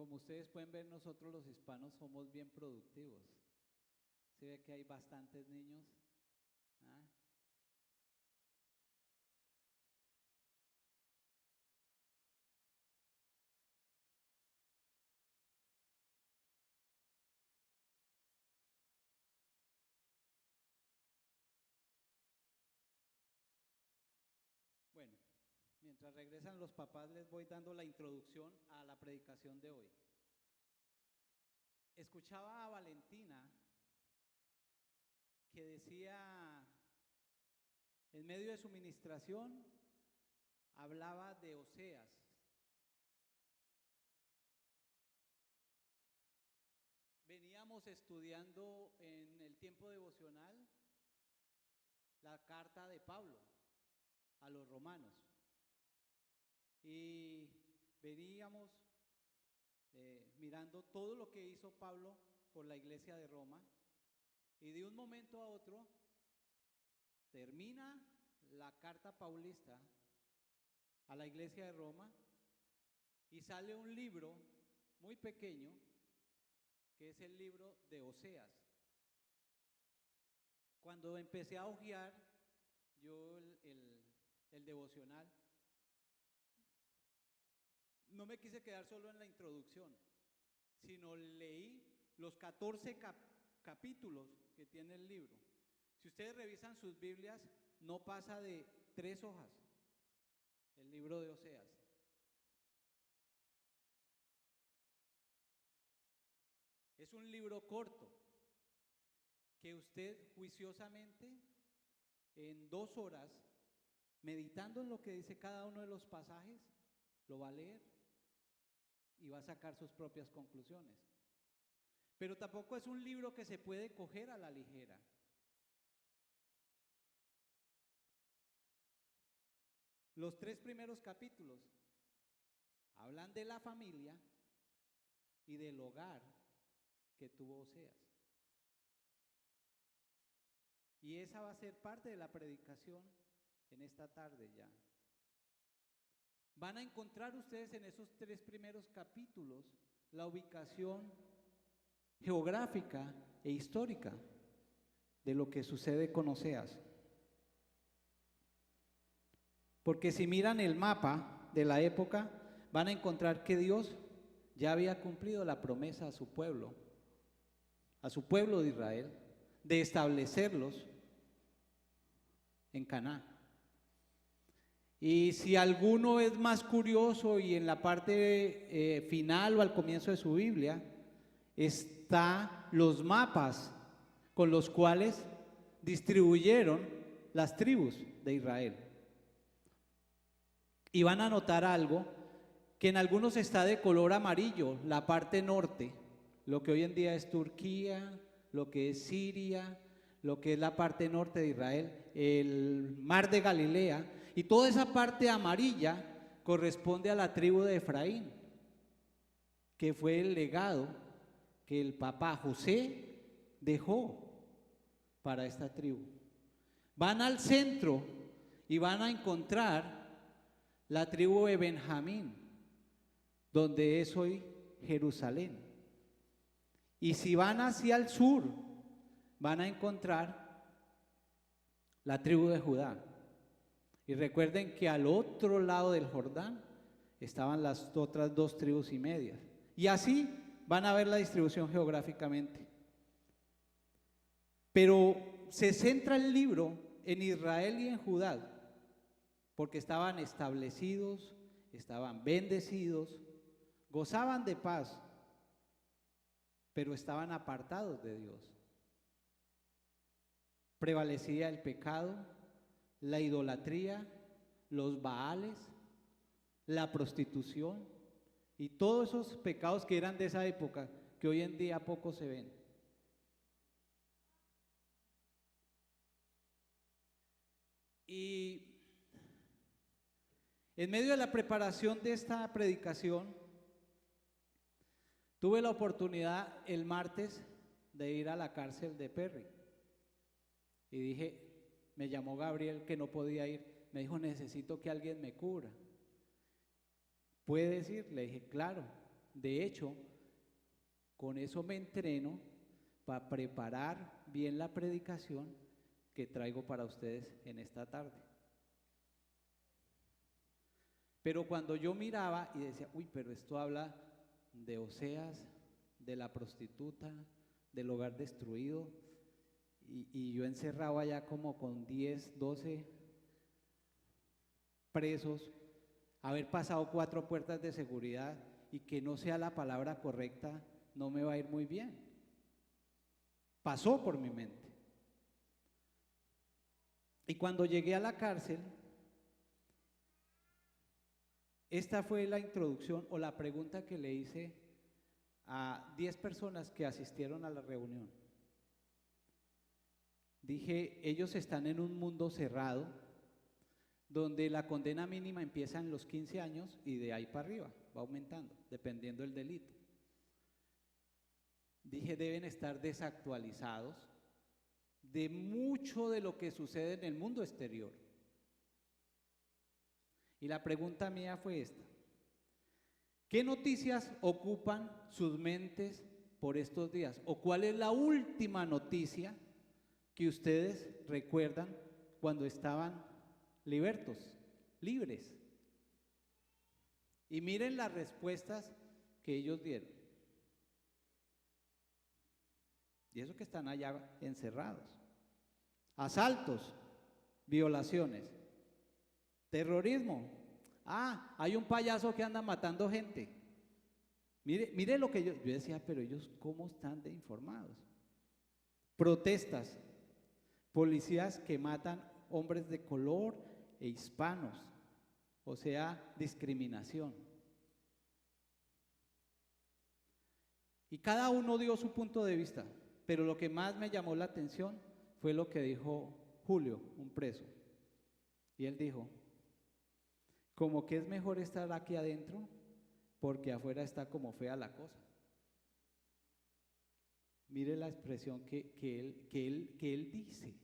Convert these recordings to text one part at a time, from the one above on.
Como ustedes pueden ver, nosotros los hispanos somos bien productivos. Se ve que hay bastantes niños. ¿Ah? Bueno, mientras regresan los papás, les voy dando la introducción a la predicación de hoy. Escuchaba a Valentina que decía, en medio de su ministración, hablaba de Oseas. Veníamos estudiando en el tiempo devocional la carta de Pablo a los romanos y veníamos mirando todo lo que hizo Pablo por la iglesia de Roma, y de un momento a otro termina la carta paulista a la iglesia de Roma y sale un libro muy pequeño que es el libro de Oseas. Cuando empecé a hojear yo el devocional, no me quise quedar solo en la introducción, sino leí los 14 capítulos que tiene el libro. Si ustedes revisan sus Biblias, no pasa de 3 hojas el libro de Oseas. Es un libro corto que usted juiciosamente en 2 horas, meditando en lo que dice cada uno de los pasajes, lo va a leer y va a sacar sus propias conclusiones. Pero tampoco es un libro que se puede coger a la ligera. Los 3 primeros capítulos hablan de la familia y del hogar que tuvo Oseas. Y esa va a ser parte de la predicación en esta tarde ya. Van a encontrar ustedes en esos 3 primeros capítulos la ubicación geográfica e histórica de lo que sucede con Oseas. Porque si miran el mapa de la época, van a encontrar que Dios ya había cumplido la promesa a su pueblo de Israel, de establecerlos en Canaán. Y si alguno es más curioso y en la parte final o al comienzo de su Biblia, está los mapas con los cuales distribuyeron las tribus de Israel. Y van a notar algo, que en algunos está de color amarillo, la parte norte, lo que hoy en día es Turquía, lo que es Siria, lo que es la parte norte de Israel, el mar de Galilea, y toda esa parte amarilla corresponde a la tribu de Efraín, que fue el legado que el papá José dejó para esta tribu. Van al centro y van a encontrar la tribu de Benjamín, donde es hoy Jerusalén. Y si van hacia el sur, van a encontrar la tribu de Judá. Y recuerden que al otro lado del Jordán estaban las otras 2 tribus y medias. Y así van a ver la distribución geográficamente. Pero se centra el libro en Israel y en Judá, porque estaban establecidos, estaban bendecidos, gozaban de paz, pero estaban apartados de Dios. Prevalecía el pecado, la idolatría, los baales, la prostitución y todos esos pecados que eran de esa época, que hoy en día poco se ven. Y en medio de la preparación de esta predicación, tuve la oportunidad el martes de ir a la cárcel de Perry. Y dije, me llamó Gabriel que no podía ir, me dijo, necesito que alguien me cubra. ¿Puedes ir? Le dije, claro. De hecho, con eso me entreno para preparar bien la predicación que traigo para ustedes en esta tarde. Pero cuando yo miraba y decía, uy, pero esto habla de Oseas, de la prostituta, del hogar destruido, y yo encerrado allá como con 10, 12 presos, haber pasado 4 puertas de seguridad y que no sea la palabra correcta, no me va a ir muy bien. Pasó por mi mente. Y cuando llegué a la cárcel, esta fue la introducción o la pregunta que le hice a 10 personas que asistieron a la reunión. Dije, ellos están en un mundo cerrado, donde la condena mínima empieza en los 15 años y de ahí para arriba, va aumentando, dependiendo del delito. Dije, deben estar desactualizados de mucho de lo que sucede en el mundo exterior. Y la pregunta mía fue esta: ¿qué noticias ocupan sus mentes por estos días? ¿O cuál es la última noticia que ustedes recuerdan cuando estaban libertos, libres? Y miren las respuestas que ellos dieron. Y eso que están allá encerrados. Asaltos, violaciones, terrorismo. Ah, hay un payaso que anda matando gente. Mire lo que yo decía, pero ellos ¿cómo están de informados? Protestas, policías que matan hombres de color e hispanos, o sea, discriminación. Y cada uno dio su punto de vista, pero lo que más me llamó la atención fue lo que dijo Julio, un preso. Y él dijo, como que es mejor estar aquí adentro porque afuera está como fea la cosa. Mire la expresión que él dice.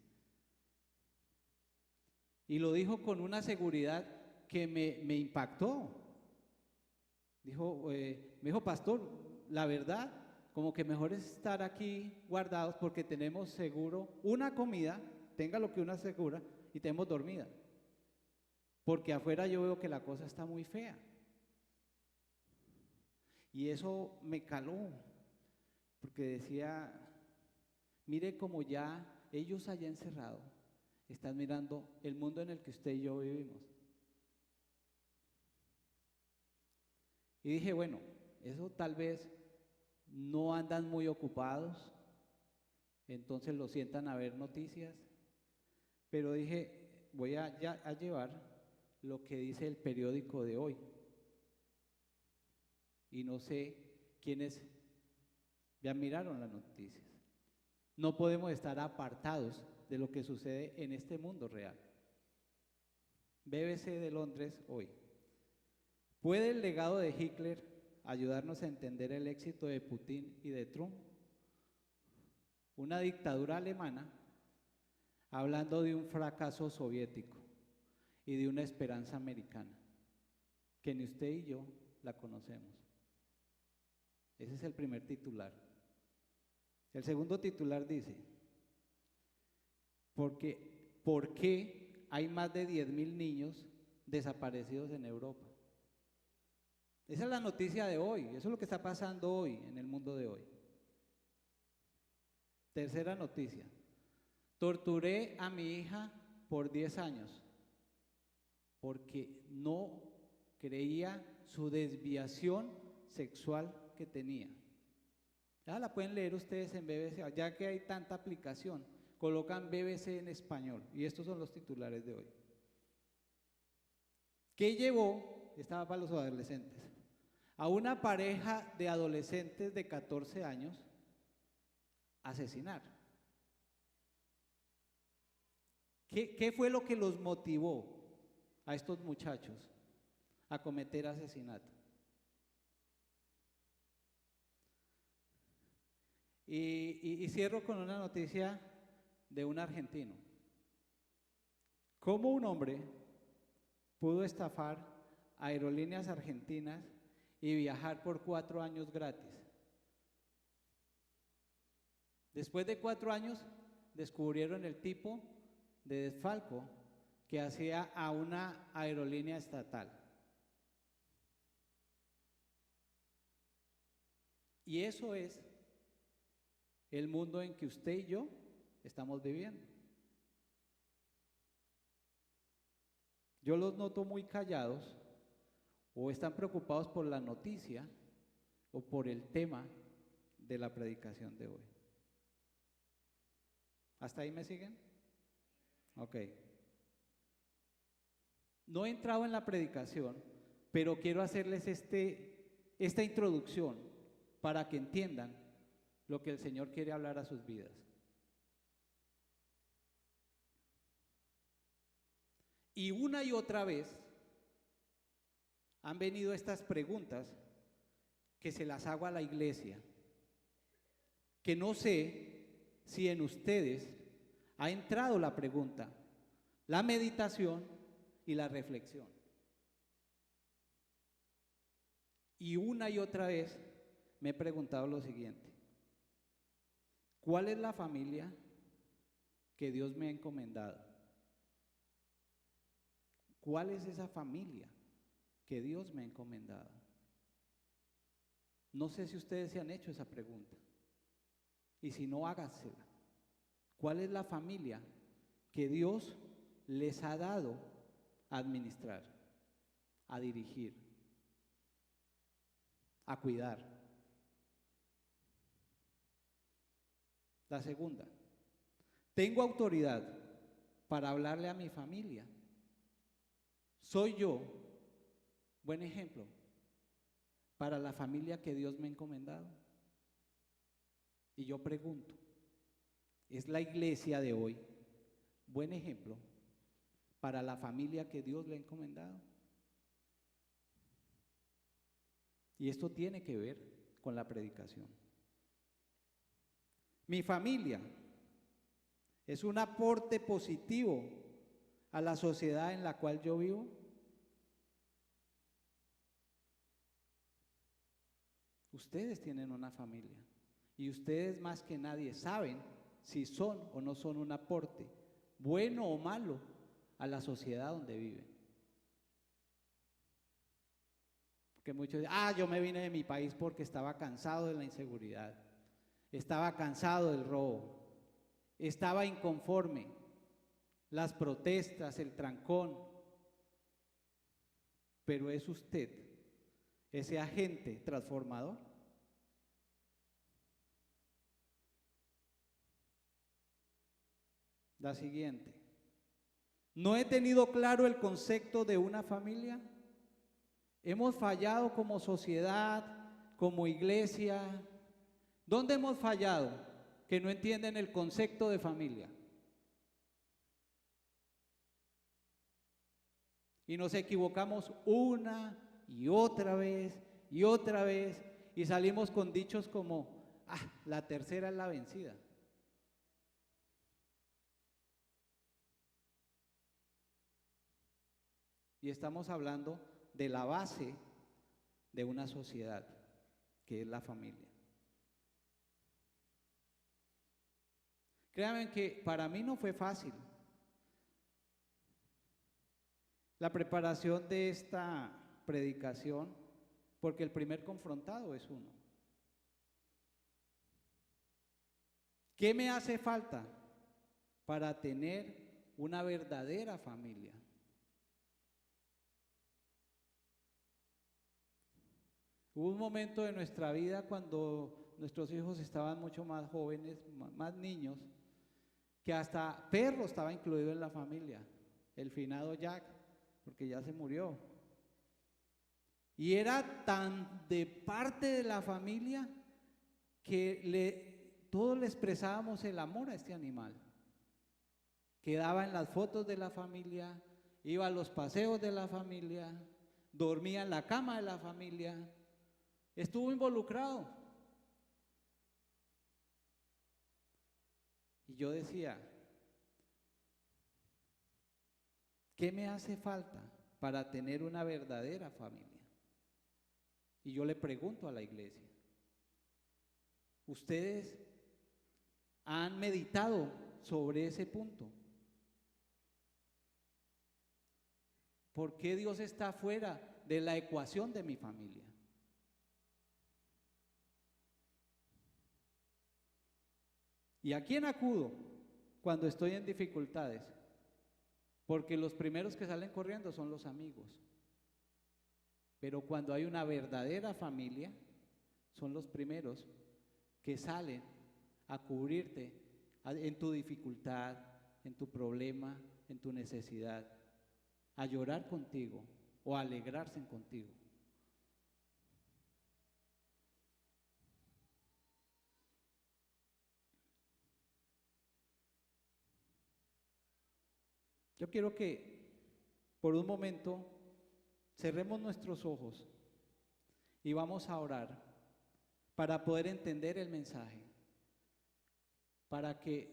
Y lo dijo con una seguridad que me impactó. Me dijo, pastor, la verdad, como que mejor es estar aquí guardados porque tenemos seguro una comida, tenga lo que uno asegura, y tenemos dormida. Porque afuera yo veo que la cosa está muy fea. Y eso me caló, porque decía, mire como ya ellos allá encerrados están mirando el mundo en el que usted y yo vivimos. Y dije, bueno, eso tal vez no andan muy ocupados, entonces lo sientan a ver noticias, pero dije, voy a llevar lo que dice el periódico de hoy. Y no sé quiénes ya miraron las noticias. No podemos estar apartados de lo que sucede en este mundo real. BBC de Londres hoy. ¿Puede el legado de Hitler ayudarnos a entender el éxito de Putin y de Trump? Una dictadura alemana hablando de un fracaso soviético y de una esperanza americana, que ni usted y yo la conocemos. Ese es el primer titular. El segundo titular dice, ¿por qué hay más de 10.000 niños desaparecidos en Europa? Esa es la noticia de hoy, eso es lo que está pasando hoy en el mundo de hoy. Tercera noticia, torturé a mi hija por 10 años porque no creía su desviación sexual que tenía. Ya la pueden leer ustedes en BBC, ya que hay tanta aplicación, colocan BBC en español y estos son los titulares de hoy. ¿Qué llevó? Estaba para los adolescentes. A una pareja de adolescentes de 14 años a asesinar. ¿Qué fue lo que los motivó a estos muchachos a cometer asesinato? Y cierro con una noticia de un argentino. ¿Cómo un hombre pudo estafar a aerolíneas argentinas y viajar por 4 años gratis. Después de 4 años descubrieron el tipo de desfalco que hacía a una aerolínea estatal. Y eso es el mundo en que usted y yo estamos viviendo. Yo los noto muy callados, o están preocupados por la noticia o por el tema de la predicación de hoy. ¿Hasta ahí me siguen? Ok. No he entrado en la predicación, pero quiero hacerles esta introducción para que entiendan lo que el Señor quiere hablar a sus vidas. Y una y otra vez han venido estas preguntas que se las hago a la iglesia, que no sé si en ustedes ha entrado la pregunta, la meditación y la reflexión. Y una y otra vez me he preguntado lo siguiente: ¿cuál es la familia que Dios me ha encomendado? ¿Cuál es esa familia que Dios me ha encomendado? No sé si ustedes se han hecho esa pregunta. Y si no, hágasela. ¿Cuál es la familia que Dios les ha dado a administrar, a dirigir, a cuidar? La segunda, ¿tengo autoridad para hablarle a mi familia? ¿Soy yo buen ejemplo para la familia que Dios me ha encomendado? Y yo pregunto, ¿es la iglesia de hoy buen ejemplo para la familia que Dios le ha encomendado? Y esto tiene que ver con la predicación. Mi familia es un aporte positivo a la sociedad en la cual yo vivo. Ustedes tienen una familia y ustedes más que nadie saben si son o no son un aporte, bueno o malo, a la sociedad donde viven. Porque muchos dicen, yo me vine de mi país porque estaba cansado de la inseguridad, estaba cansado del robo, estaba inconforme, las protestas, el trancón. Pero ¿es usted ese agente transformador? La siguiente, ¿no he tenido claro el concepto de una familia? ¿Hemos fallado como sociedad, como iglesia? ¿Dónde hemos fallado que no entienden el concepto de familia? Y nos equivocamos una y otra vez y otra vez y salimos con dichos como, la tercera es la vencida. Y estamos hablando de la base de una sociedad, que es la familia. Créanme que para mí no fue fácil la preparación de esta predicación, porque el primer confrontado es uno. ¿Qué me hace falta para tener una verdadera familia? Hubo un momento de nuestra vida cuando nuestros hijos estaban mucho más jóvenes, más niños, que hasta perro estaba incluido en la familia, el finado Jack, porque ya se murió. Y era tan de parte de la familia que todos le expresábamos el amor a este animal. Quedaba en las fotos de la familia, iba a los paseos de la familia, dormía en la cama de la familia, estuvo involucrado. Y yo decía, ¿qué me hace falta para tener una verdadera familia? Y yo le pregunto a la iglesia, ¿ustedes han meditado sobre ese punto? ¿Por qué Dios está fuera de la ecuación de mi familia? ¿Y a quién acudo cuando estoy en dificultades? Porque los primeros que salen corriendo son los amigos. Pero cuando hay una verdadera familia, son los primeros que salen a cubrirte en tu dificultad, en tu problema, en tu necesidad, a llorar contigo o a alegrarse contigo. Yo quiero que por un momento cerremos nuestros ojos y vamos a orar para poder entender el mensaje, para que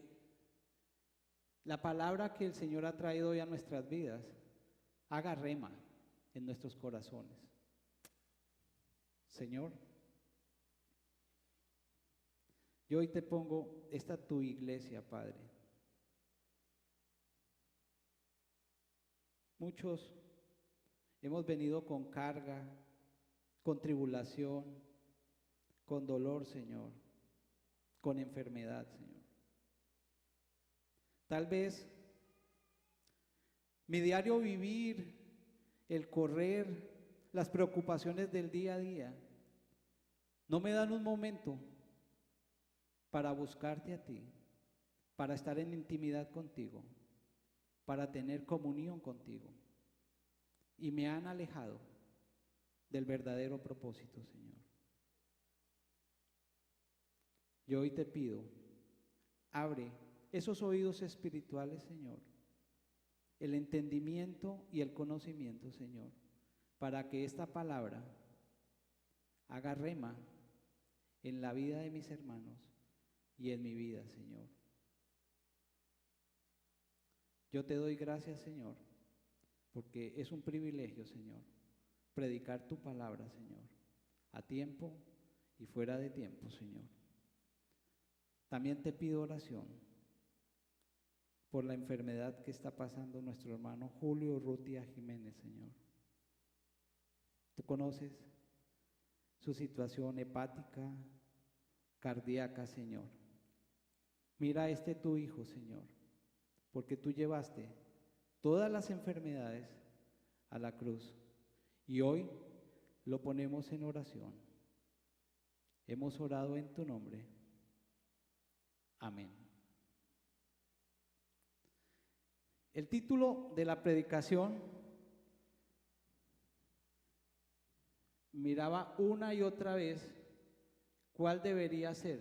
la palabra que el Señor ha traído hoy a nuestras vidas haga rema en nuestros corazones. Señor, yo hoy te pongo esta tu iglesia, Padre. Muchos hemos venido con carga, con tribulación, con dolor, Señor, con enfermedad, Señor. Tal vez mi diario vivir, el correr, las preocupaciones del día a día, no me dan un momento para buscarte a ti, para estar en intimidad contigo, para tener comunión contigo. Y me han alejado del verdadero propósito, Señor. Yo hoy te pido, abre esos oídos espirituales, Señor, el entendimiento y el conocimiento, Señor, para que esta palabra haga rema en la vida de mis hermanos y en mi vida, Señor. Yo te doy gracias, Señor, porque es un privilegio, Señor, predicar tu palabra, Señor, a tiempo y fuera de tiempo, Señor. También te pido oración por la enfermedad que está pasando nuestro hermano Julio Urrutia Jiménez, Señor. Tú conoces su situación hepática, cardíaca, Señor. Mira a este tu hijo, Señor, porque tú llevaste todas las enfermedades a la cruz y hoy lo ponemos en oración. Hemos orado en tu nombre. Amén. El título de la predicación miraba una y otra vez cuál debería ser,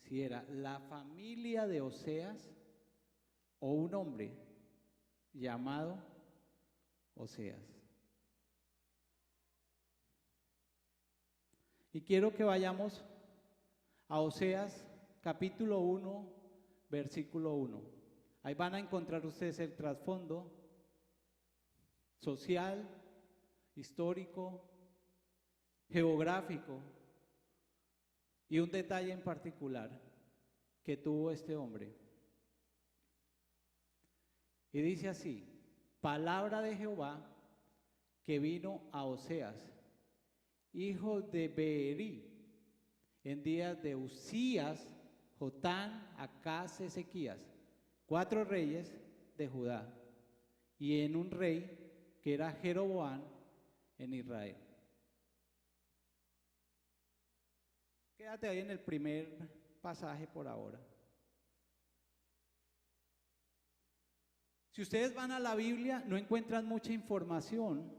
si era la familia de Oseas o un hombre llamado Oseas. Y quiero que vayamos a Oseas capítulo 1, versículo 1. Ahí van a encontrar ustedes el trasfondo social, histórico, geográfico y un detalle en particular que tuvo este hombre. Y dice así: palabra de Jehová que vino a Oseas, hijo de Beeri, en días de Usías, Jotán, Acaz, Ezequías, 4 reyes de Judá, y en un rey que era Jeroboam en Israel. Quédate ahí en el primer pasaje por ahora. Si ustedes van a la Biblia, no encuentran mucha información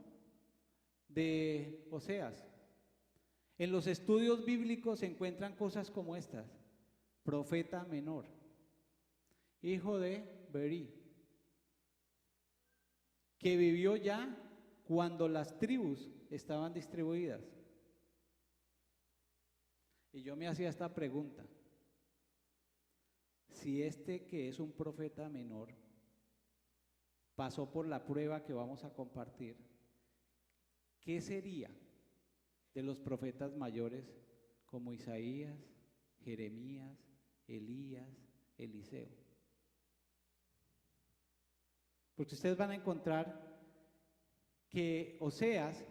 de Oseas. En los estudios bíblicos se encuentran cosas como estas: profeta menor, hijo de Berí, que vivió ya cuando las tribus estaban distribuidas. Y yo me hacía esta pregunta: si este que es un profeta menor pasó por la prueba que vamos a compartir, ¿qué sería de los profetas mayores como Isaías, Jeremías, Elías, Eliseo. Porque ustedes van a encontrar que Oseas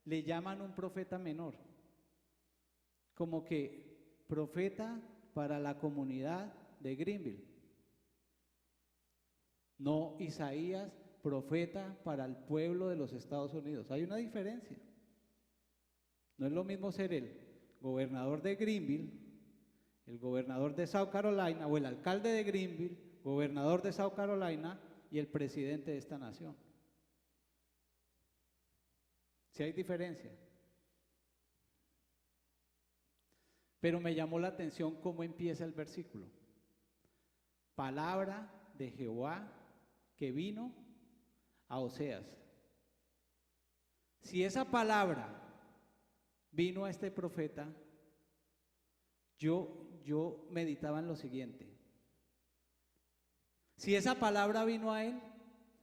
le llaman un profeta menor, como que profeta para la comunidad de Greenville. No Isaías, profeta para el pueblo de los Estados Unidos. Hay una diferencia. No es lo mismo ser el gobernador de Greenville, el gobernador de South Carolina, o el alcalde de Greenville, gobernador de South Carolina, y el presidente de esta nación. Sí hay diferencia. Pero me llamó la atención cómo empieza el versículo. Palabra de Jehová que vino a Oseas. Si esa palabra vino a este profeta, yo meditaba en lo siguiente. Si esa palabra vino a él,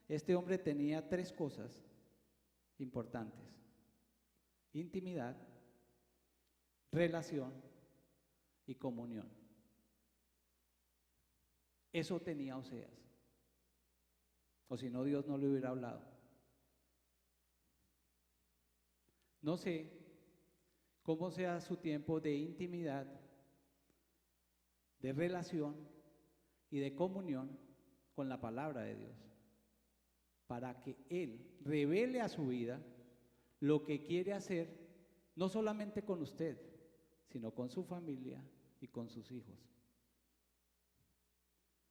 este hombre tenía 3 cosas importantes: intimidad, relación y comunión. Eso tenía Oseas. O si no, Dios no le hubiera hablado. No sé cómo sea su tiempo de intimidad, de relación y de comunión con la palabra de Dios, para que Él revele a su vida lo que quiere hacer, no solamente con usted, sino con su familia y con sus hijos.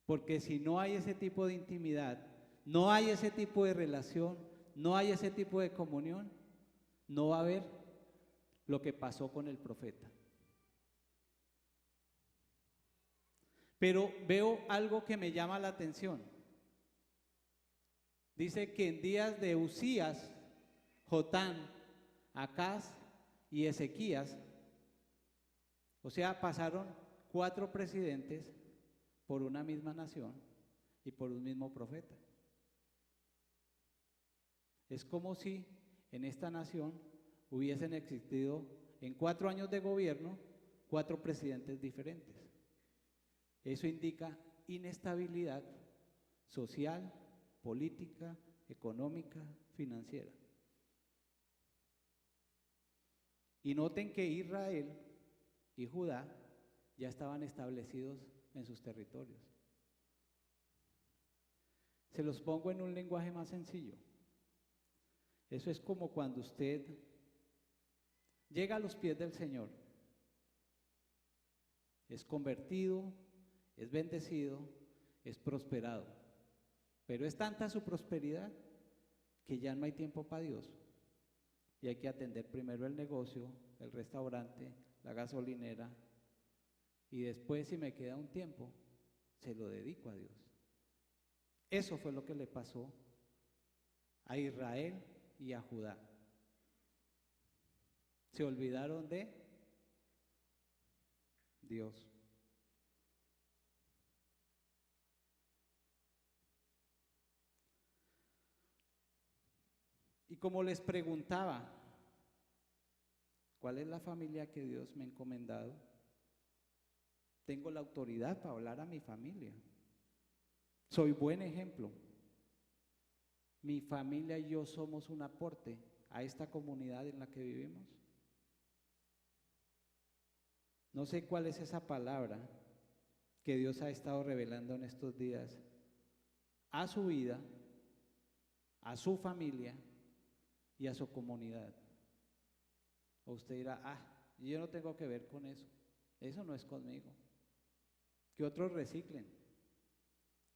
Porque si no hay ese tipo de intimidad, no hay ese tipo de relación, no hay ese tipo de comunión, no va a haber lo que pasó con el profeta. Pero veo algo que me llama la atención. Dice que en días de Usías, Jotán, Acaz y Ezequías, o sea, pasaron 4 presidentes por una misma nación y por un mismo profeta. Es como si en esta nación hubiesen existido en 4 años de gobierno 4 presidentes diferentes. Eso indica inestabilidad social, política, económica, financiera. Y noten que Israel y Judá ya estaban establecidos en sus territorios. Se los pongo en un lenguaje más sencillo. Eso es como cuando usted llega a los pies del Señor, es convertido, es bendecido, es prosperado, pero es tanta su prosperidad que ya no hay tiempo para Dios y hay que atender primero el negocio, el restaurante, la gasolinera, y después, si me queda un tiempo, se lo dedico a Dios. Eso fue lo que le pasó a Israel y a Judá. Se olvidaron de Dios. Y como les preguntaba, ¿cuál es la familia que Dios me ha encomendado? Tengo la autoridad para hablar a mi familia. Soy buen ejemplo. Mi familia y yo somos un aporte a esta comunidad en la que vivimos. No sé cuál es esa palabra que Dios ha estado revelando en estos días a su vida, a su familia y a su comunidad. O usted dirá, yo no tengo que ver con eso no es conmigo. Que otros reciclen,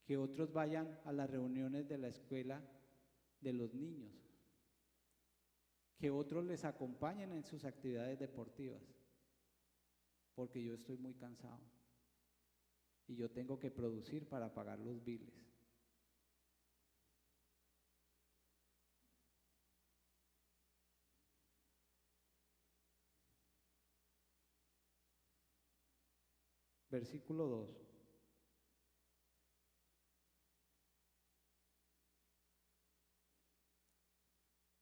que otros vayan a las reuniones de la escuela de los niños, que otros les acompañen en sus actividades deportivas, porque yo estoy muy cansado y yo tengo que producir para pagar los biles. Versículo 2.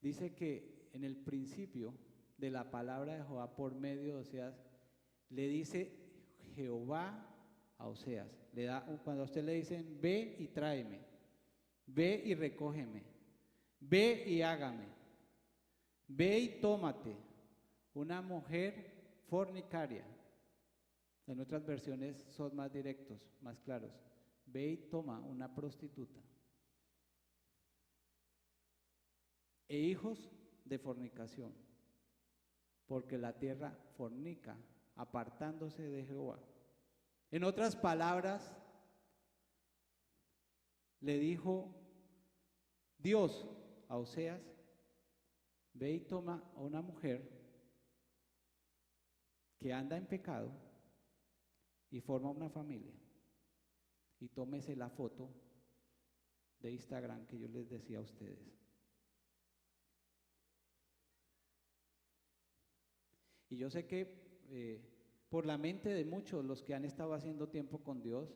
Dice que en el principio de la palabra de Jehová por medio de Oseas, le dice Jehová a Oseas, cuando a usted le dicen, ve y tráeme, ve y recógeme, ve y hágame, ve y tómate una mujer fornicaria. En otras versiones son más directos, más claros. Ve y toma una prostituta e hijos de fornicación, porque la tierra fornica, apartándose de Jehová. En otras palabras, le dijo Dios a Oseas, ve y toma a una mujer que anda en pecado y forma una familia, y tómese la foto de Instagram que yo les decía a ustedes. Y yo sé que por la mente de muchos, los que han estado haciendo tiempo con Dios,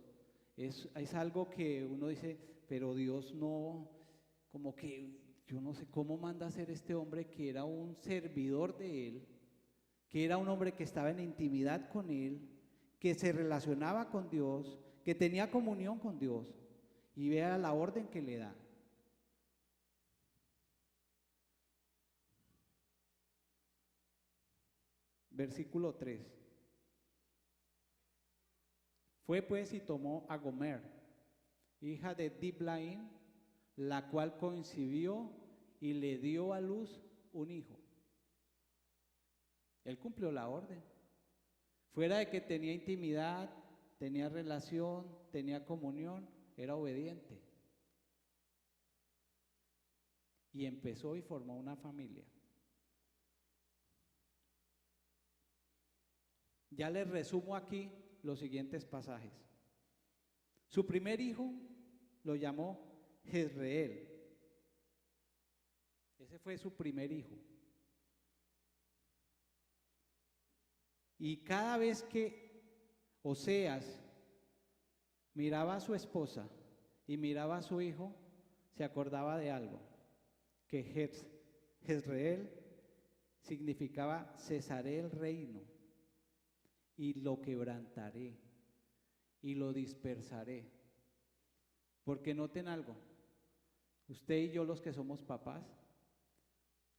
es algo que uno dice, pero Dios no, como que yo no sé cómo manda a hacer este hombre que era un servidor de Él, que era un hombre que estaba en intimidad con Él, que se relacionaba con Dios, que tenía comunión con Dios, y vea la orden que le da. Versículo 3. Fue pues y tomó a Gomer, hija de Diblaim, la cual concibió y le dio a luz un hijo. Él cumplió la orden. Fuera de que tenía intimidad, tenía relación, tenía comunión, era obediente. Y empezó y formó una familia. Ya les resumo aquí los siguientes pasajes. Su primer hijo lo llamó Jezreel. Ese fue su primer hijo. Y cada vez que Oseas miraba a su esposa y miraba a su hijo, se acordaba de algo, que Jezreel significaba cesaré el reino y lo quebrantaré y lo dispersaré. Porque noten algo, usted y yo, los que somos papás,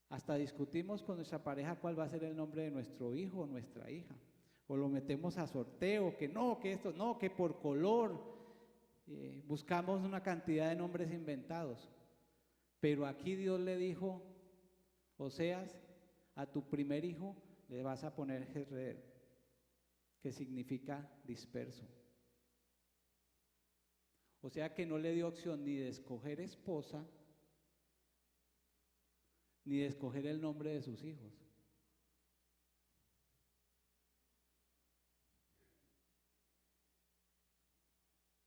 hasta discutimos con nuestra pareja cuál va a ser el nombre de nuestro hijo o nuestra hija, o lo metemos a sorteo, que no, que esto, no, que por color, buscamos una cantidad de nombres inventados. Pero aquí Dios le dijo, Oseas, a tu primer hijo le vas a poner Jezreel, que significa disperso. O sea que no le dio opción ni de escoger esposa, ni de escoger el nombre de sus hijos.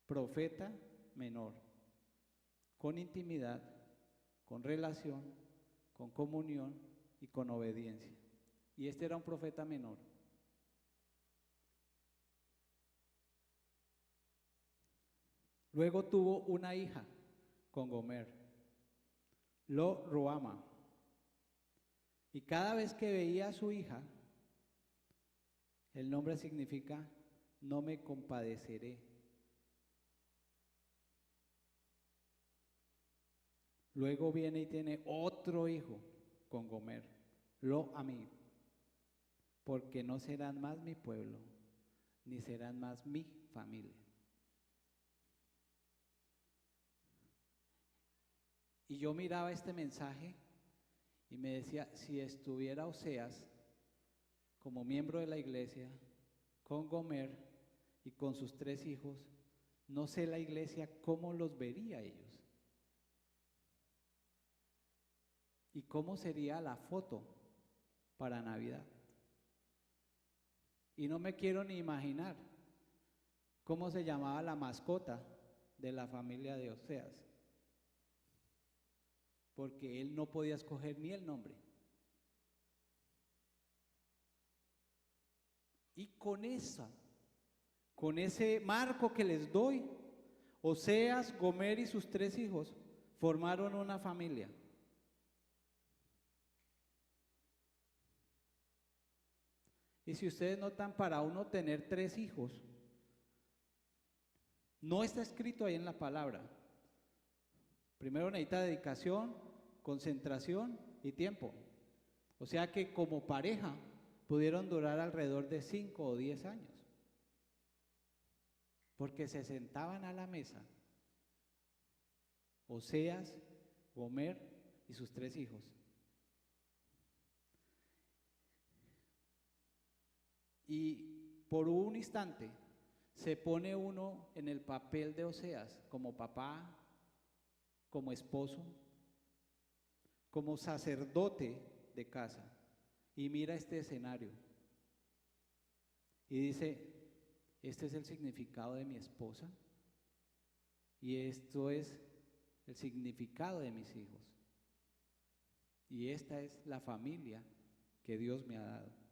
Profeta menor, con intimidad, con relación, con comunión y con obediencia. Y este era un profeta menor. Luego tuvo una hija con Gomer, Lo Ruama. Y cada vez que veía a su hija, el nombre significa no me compadeceré. Luego viene y tiene otro hijo con Gomer, Lo Ammi, porque no serán más mi pueblo, ni serán más mi familia. Y yo miraba este mensaje y me decía, si estuviera Oseas como miembro de la iglesia, con Gomer y con sus 3 hijos, no sé la iglesia cómo los vería ellos. ¿Y cómo sería la foto para Navidad? Y no me quiero ni imaginar cómo se llamaba la mascota de la familia de Oseas, porque él no podía escoger ni el nombre. Y con ese marco que les doy, Oseas, Gomer y sus 3 hijos formaron una familia. Y si ustedes notan, para uno tener 3 hijos, no está escrito ahí en la palabra. Primero necesita dedicación, concentración y tiempo. O sea que como pareja pudieron durar alrededor de 5 o 10 años. Porque se sentaban a la mesa Oseas, Gomer y sus 3 hijos. Y por un instante se pone uno en el papel de Oseas, como papá, como esposo, como sacerdote de casa, y mira este escenario y dice: este es el significado de mi esposa y esto es el significado de mis hijos y esta es la familia que Dios me ha dado.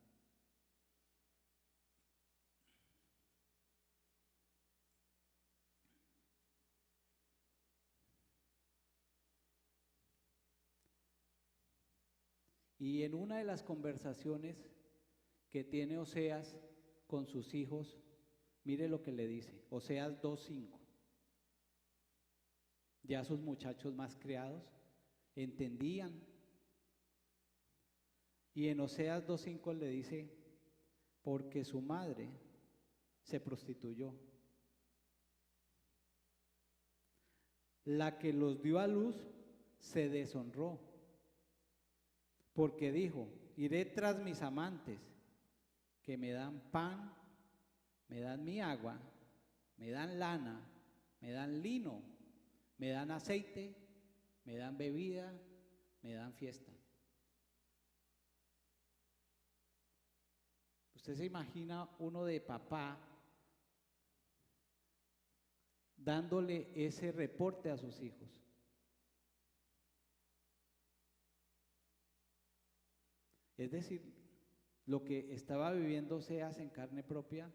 Y en una de las conversaciones que tiene Oseas con sus hijos, mire lo que le dice, Oseas 2:5. Ya sus muchachos más criados entendían. Y en Oseas 2:5 le dice: porque su madre se prostituyó. La que los dio a luz se deshonró. Porque dijo: iré tras mis amantes, que me dan pan, me dan mi agua, me dan lana, me dan lino, me dan aceite, me dan bebida, me dan fiesta. ¿Usted se imagina uno de papá dándole ese reporte a sus hijos? Es decir, lo que estaba viviendo Oseas en carne propia,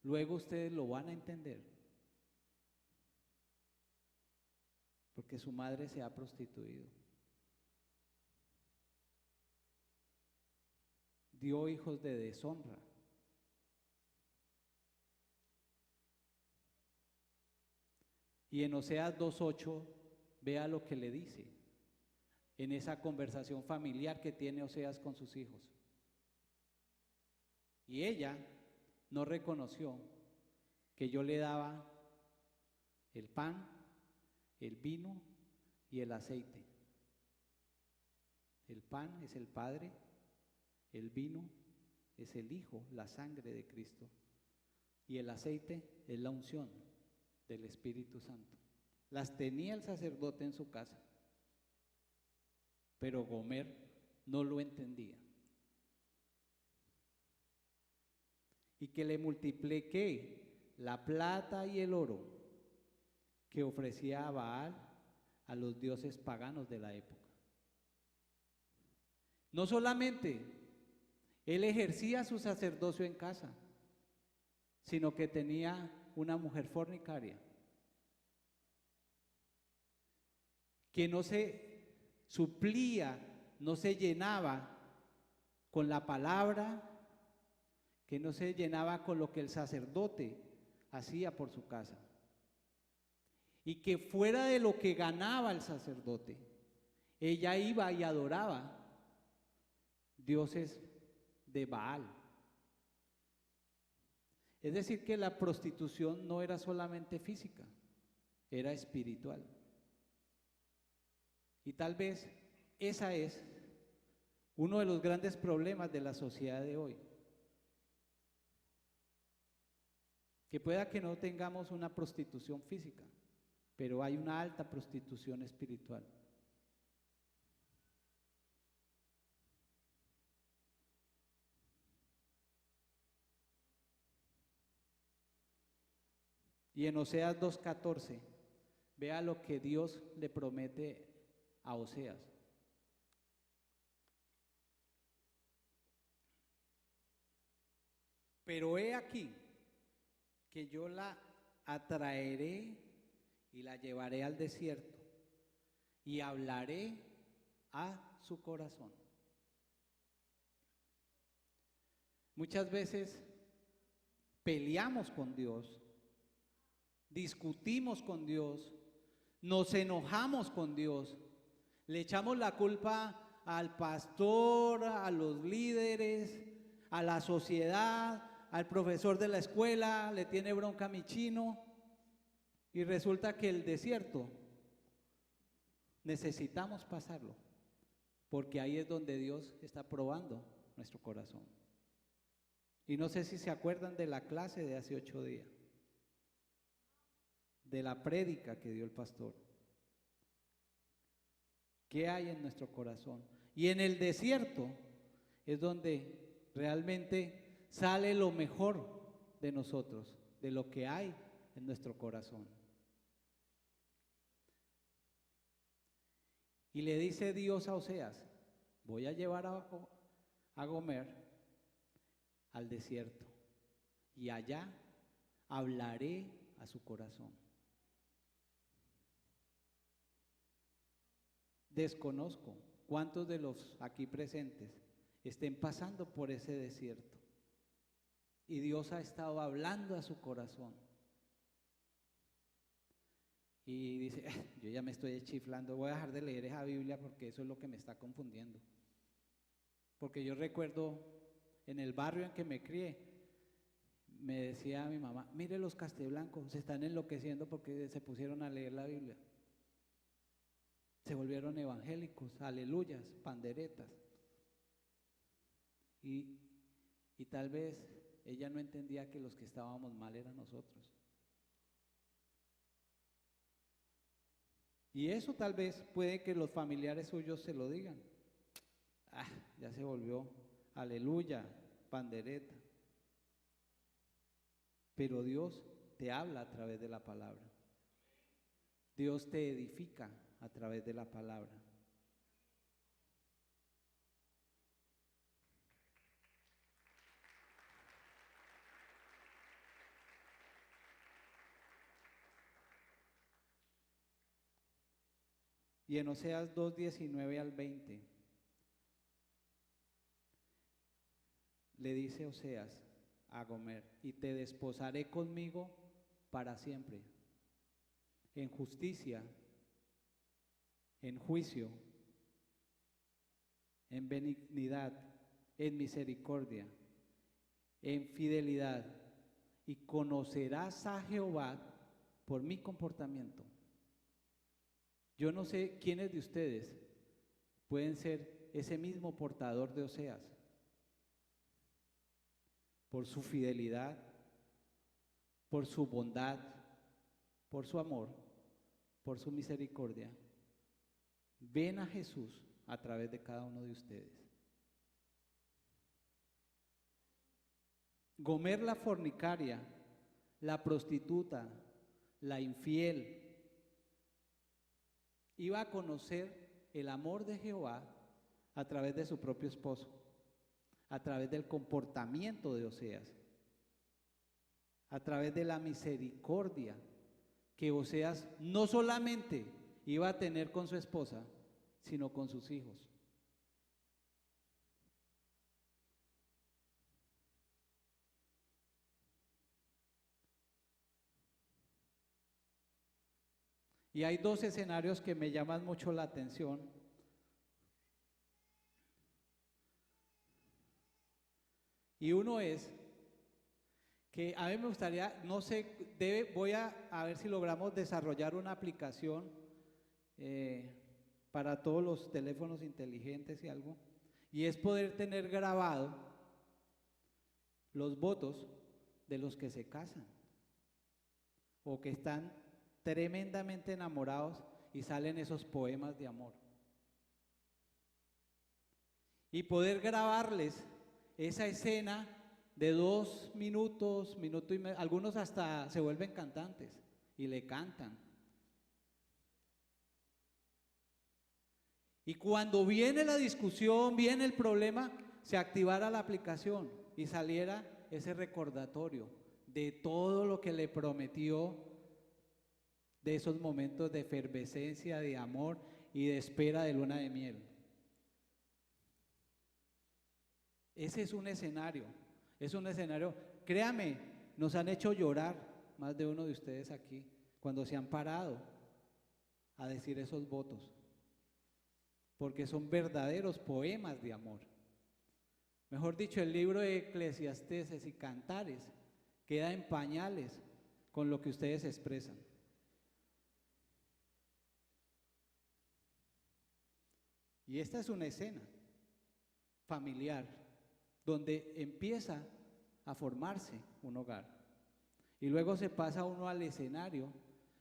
luego ustedes lo van a entender, porque su madre se ha prostituido. Dio hijos de deshonra. Y en Oseas 2:8, vea lo que le dice en esa conversación familiar que tiene Oseas con sus hijos. Y ella no reconoció que yo le daba el pan, el vino y el aceite. El pan es el Padre, el vino es el Hijo, la sangre de Cristo, y el aceite es la unción del Espíritu Santo. Las tenía el sacerdote en su casa, pero Gomer no lo entendía. Y que le multipliqué la plata y el oro que ofrecía a Baal, a los dioses paganos de la época. No solamente él ejercía su sacerdocio en casa, sino que tenía una mujer fornicaria que no se suplía, no se llenaba con la palabra, que no se llenaba con lo que el sacerdote hacía por su casa. Y que fuera de lo que ganaba el sacerdote, ella iba y adoraba dioses de Baal. Es decir, que la prostitución no era solamente física, era espiritual. Y tal vez esa es uno de los grandes problemas de la sociedad de hoy. Que pueda que no tengamos una prostitución física, pero hay una alta prostitución espiritual. Y en Oseas 2:14, vea lo que Dios le promete a Oseas. Pero he aquí que yo la atraeré y la llevaré al desierto y hablaré a su corazón. Muchas veces peleamos con Dios, discutimos con Dios, nos enojamos con Dios, le echamos la culpa al pastor, a los líderes, a la sociedad, al profesor de la escuela, le tiene bronca a mi chino, y resulta que el desierto necesitamos pasarlo, porque ahí es donde Dios está probando nuestro corazón. Y no sé si se acuerdan de la clase de hace 8 días, de la prédica que dio el pastor. ¿Qué hay en nuestro corazón? Y en el desierto es donde realmente sale lo mejor de nosotros, de lo que hay en nuestro corazón. Y le dice Dios a Oseas: voy a llevar a Gomer al desierto, y allá hablaré a su corazón. Desconozco cuántos de los aquí presentes estén pasando por ese desierto, y Dios ha estado hablando a su corazón. Y dice: yo ya me estoy chiflando, voy a dejar de leer esa Biblia porque eso es lo que me está confundiendo. Porque yo recuerdo en el barrio en que me crié, me decía mi mamá: mire, los casteblancos se están enloqueciendo porque se pusieron a leer la Biblia. Se volvieron evangélicos, aleluyas, panderetas. Y tal vez ella no entendía que los que estábamos mal eran nosotros. Y eso tal vez puede que los familiares suyos se lo digan: ya se volvió aleluya, pandereta. Pero Dios te habla a través de la palabra. Dios te edifica a través de la palabra. Y en Oseas 2:19 al 20 le dice Oseas a Gomer: y te desposaré conmigo para siempre, en justicia, en juicio, en benignidad, en misericordia, en fidelidad, y conocerás a Jehová por mi comportamiento. Yo no sé quiénes de ustedes pueden ser ese mismo portador de Oseas, por su fidelidad, por su bondad, por su amor, por su misericordia. Ven a Jesús a través de cada uno de ustedes. Gomer la fornicaria, la prostituta, la infiel, iba a conocer el amor de Jehová a través de su propio esposo, a través del comportamiento de Oseas, a través de la misericordia que Oseas no solamente iba a tener con su esposa, sino con sus hijos. Y hay 2 escenarios que me llaman mucho la atención. Y uno es que a mí me gustaría, no sé, voy a ver si logramos desarrollar una aplicación para todos los teléfonos inteligentes y algo, y es poder tener grabado los votos de los que se casan o que están tremendamente enamorados y salen esos poemas de amor, y poder grabarles esa escena de 2 minutos, minuto y medio. Algunos hasta se vuelven cantantes y le cantan. Y cuando viene la discusión, viene el problema, se activara la aplicación y saliera ese recordatorio de todo lo que le prometió, de esos momentos de efervescencia, de amor y de espera de luna de miel. Ese es un escenario. Es un escenario, créame, nos han hecho llorar más de uno de ustedes aquí cuando se han parado a decir esos votos, porque son verdaderos poemas de amor. Mejor dicho, el libro de Eclesiastés y Cantares queda en pañales con lo que ustedes expresan. Y esta es una escena familiar donde empieza a formarse un hogar. Y luego se pasa uno al escenario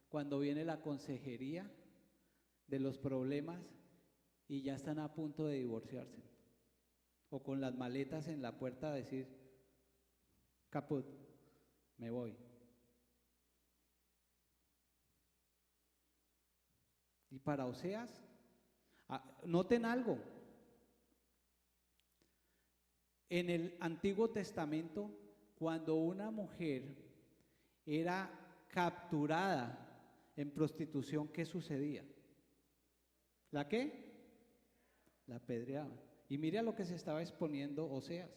cuando viene la consejería de los problemas y ya están a punto de divorciarse. O con las maletas en la puerta a decir, caput, me voy. Y para Oseas, noten algo. En el Antiguo Testamento, cuando una mujer era capturada en prostitución, ¿qué sucedía? ¿La qué? La apedreaban. Y mire a lo que se estaba exponiendo Oseas.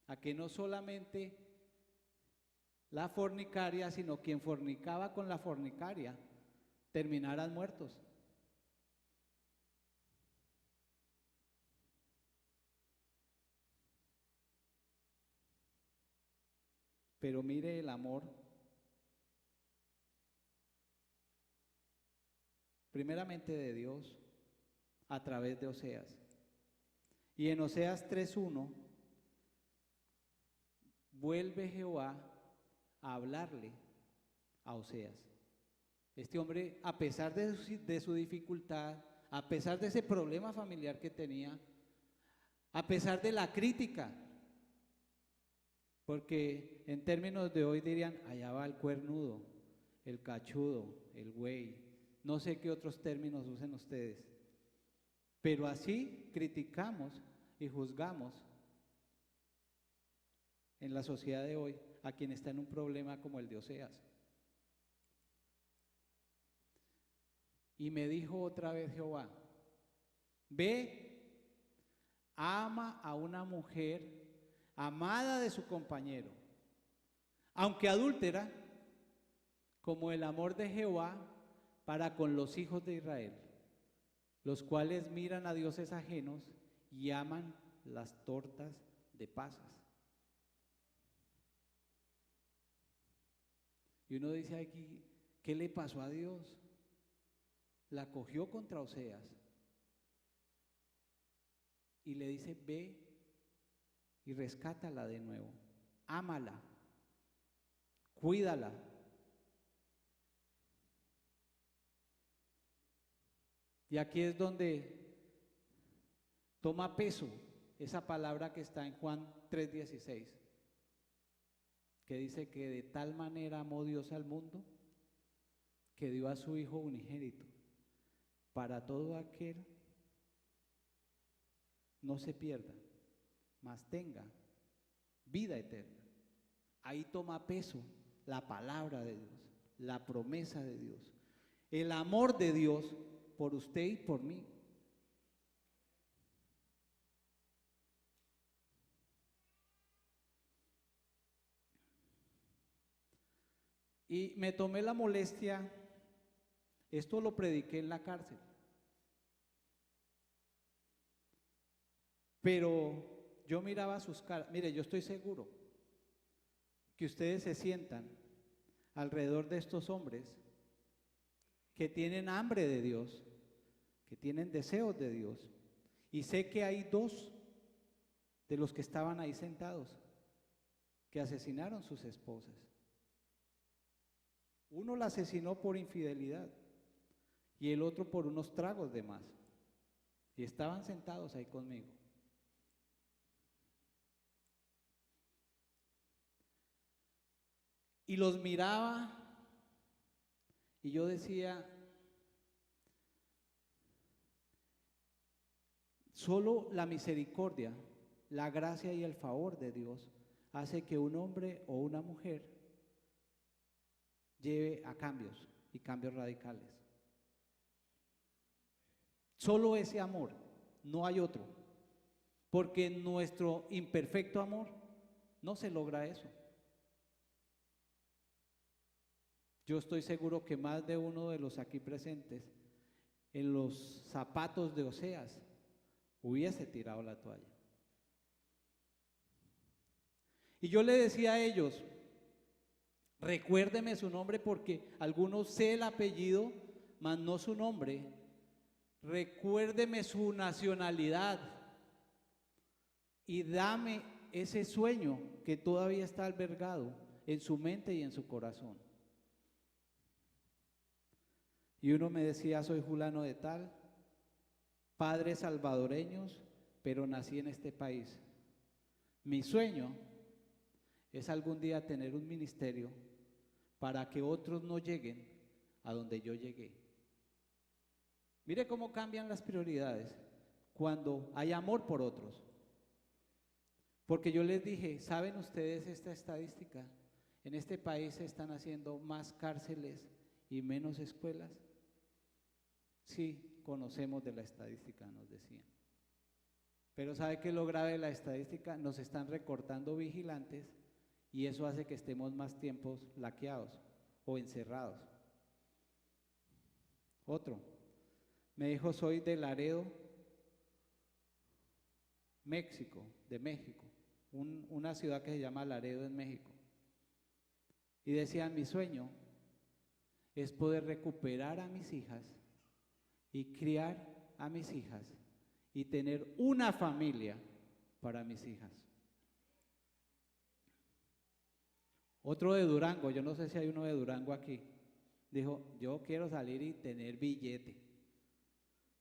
A que no solamente la fornicaria, sino quien fornicaba con la fornicaria, terminaran muertos. Pero mire el amor, primeramente de Dios, a través de Oseas. Y en Oseas 3:1, vuelve Jehová a hablarle a Oseas. Este hombre, a pesar de su dificultad, a pesar de ese problema familiar que tenía, a pesar de la crítica, porque en términos de hoy dirían, allá va el cuernudo, el cachudo, el güey, no sé qué otros términos usen ustedes, pero así criticamos y juzgamos en la sociedad de hoy a quien está en un problema como el de Oseas. Y me dijo otra vez Jehová, ve, ama a una mujer amada de su compañero, aunque adúltera, como el amor de Jehová para con los hijos de Israel, los cuales miran a dioses ajenos y aman las tortas de pasas. Y uno dice aquí, ¿qué le pasó a Dios? La cogió contra Oseas y le dice, ve y rescátala de nuevo, ámala, cuídala. Y aquí es donde toma peso esa palabra que está en Juan 3:16, que dice que de tal manera amó Dios al mundo que dio a su Hijo unigénito para todo aquel no se pierda, mas tenga vida eterna. Ahí toma peso la palabra de Dios, la promesa de Dios, el amor de Dios por usted y por mí. Y me tomé la molestia, esto lo prediqué en la cárcel, pero yo miraba sus caras. Mire, yo estoy seguro que ustedes se sientan alrededor de estos hombres que tienen hambre de Dios, que tienen deseos de Dios. Y sé que hay dos de los que estaban ahí sentados que asesinaron sus esposas. Uno la asesinó por infidelidad y el otro por unos tragos de más. Y estaban sentados ahí conmigo. Y los miraba y yo decía, solo la misericordia, la gracia y el favor de Dios hace que un hombre o una mujer lleve a cambios y cambios radicales. Solo ese amor, no hay otro. porque en nuestro imperfecto amor no se logra eso. Yo estoy seguro que más de uno de los aquí presentes, en los zapatos de Oseas, hubiese tirado la toalla. Y yo le decía a ellos, recuérdeme su nombre porque algunos sé el apellido, mas no su nombre. Recuérdeme su nacionalidad y dame ese sueño que todavía está albergado en su mente y en su corazón. Y uno me decía, soy fulano de tal, padres salvadoreños, pero nací en este país. Mi sueño es algún día tener un ministerio para que otros no lleguen a donde yo llegué. Mire cómo cambian las prioridades cuando hay amor por otros. Porque yo les dije, ¿saben ustedes esta estadística? En este país se están haciendo más cárceles y menos escuelas. Sí, conocemos de la estadística, nos decían. Pero ¿sabe qué es lo grave de la estadística? Nos están recortando vigilantes y eso hace que estemos más tiempos laqueados o encerrados. Otro, me dijo, soy de Laredo, México, de México, una ciudad que se llama Laredo en México. Y decía, mi sueño es poder recuperar a mis hijas y criar a mis hijas y tener una familia para mis hijas. Otro de Durango, yo no sé si hay uno de Durango aquí, dijo, yo quiero salir y tener billete.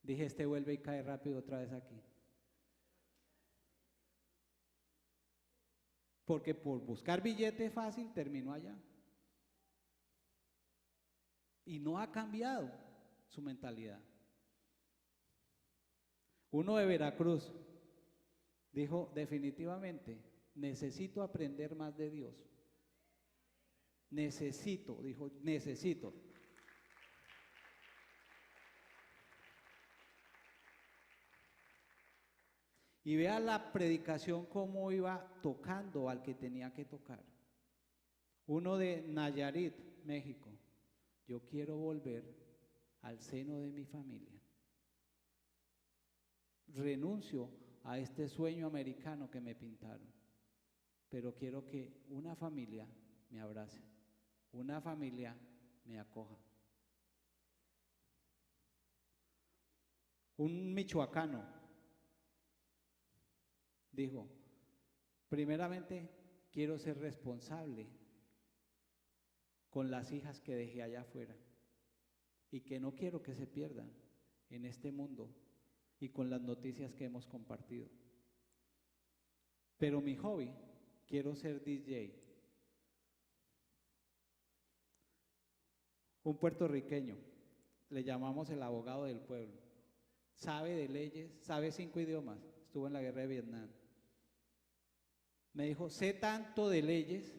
Dije, este vuelve y cae rápido otra vez aquí. Porque por buscar billete fácil terminó allá. Y no ha cambiado su mentalidad. Uno de Veracruz dijo, definitivamente, necesito aprender más de Dios. Necesito, dijo, necesito. Y vea la predicación cómo iba tocando al que tenía que tocar. Uno de Nayarit, México. Yo quiero volver al seno de mi familia. Renuncio a este sueño americano que me pintaron, pero quiero que una familia me abrace, una familia me acoja. Un michoacano dijo, primeramente quiero ser responsable con las hijas que dejé allá afuera y que no quiero que se pierdan en este mundo y con las noticias que hemos compartido. Pero mi hobby, quiero ser DJ. Un puertorriqueño, le llamamos el abogado del pueblo, sabe de leyes, sabe 5 idiomas, estuvo en la guerra de Vietnam. Me dijo, sé tanto de leyes,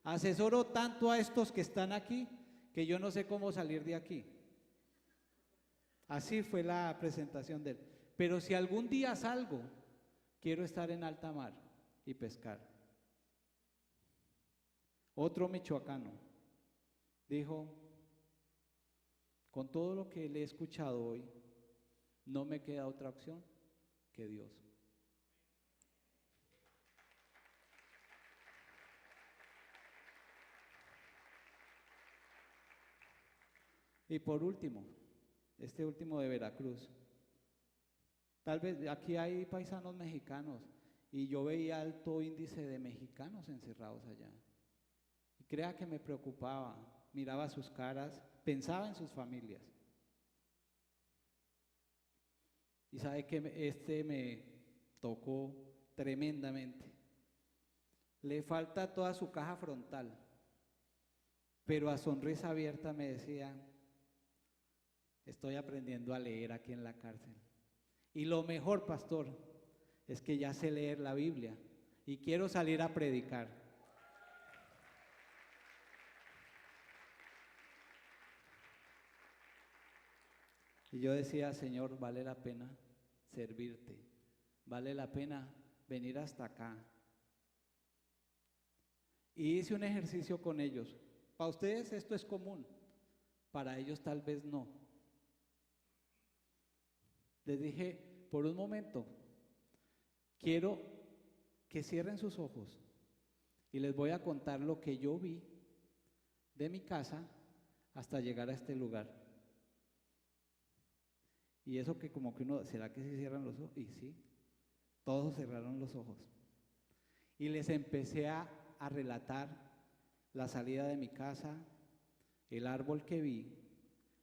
asesoro tanto a estos que están aquí, que yo no sé cómo salir de aquí. Así fue la presentación de él. Pero si algún día salgo, quiero estar en alta mar y pescar. Otro michoacano dijo, con todo lo que le he escuchado hoy, no me queda otra opción que Dios. Y por último, este último de Veracruz. Tal vez aquí hay paisanos mexicanos y yo veía alto índice de mexicanos encerrados allá. Y crea que me preocupaba, miraba sus caras, pensaba en sus familias. Y sabe que este me tocó tremendamente. Le falta toda su caja frontal, pero a sonrisa abierta me decía, estoy aprendiendo a leer aquí en la cárcel. Y lo mejor, pastor, es que ya sé leer la Biblia y quiero salir a predicar. Y yo decía, Señor, vale la pena servirte, vale la pena venir hasta acá. Y hice un ejercicio con ellos. Para ustedes esto es común, para ellos tal vez no. Les dije, por un momento, quiero que cierren sus ojos y les voy a contar lo que yo vi de mi casa hasta llegar a este lugar. Y eso que como que uno, ¿será que se cierran los ojos? Y sí, todos cerraron los ojos. Y les empecé a relatar la salida de mi casa, el árbol que vi,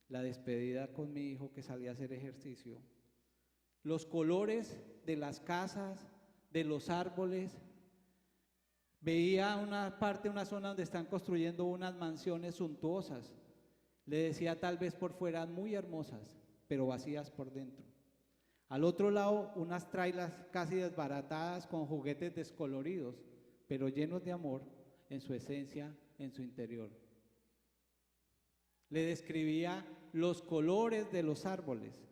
la despedida con mi hijo que salía a hacer ejercicio, los colores de las casas, de los árboles. Veía una parte, una zona donde están construyendo unas mansiones suntuosas. Le decía tal vez por fuera muy hermosas, pero vacías por dentro. Al otro lado, unas trailas casi desbaratadas con juguetes descoloridos, pero llenos de amor en su esencia, en su interior. Le describía los colores de los árboles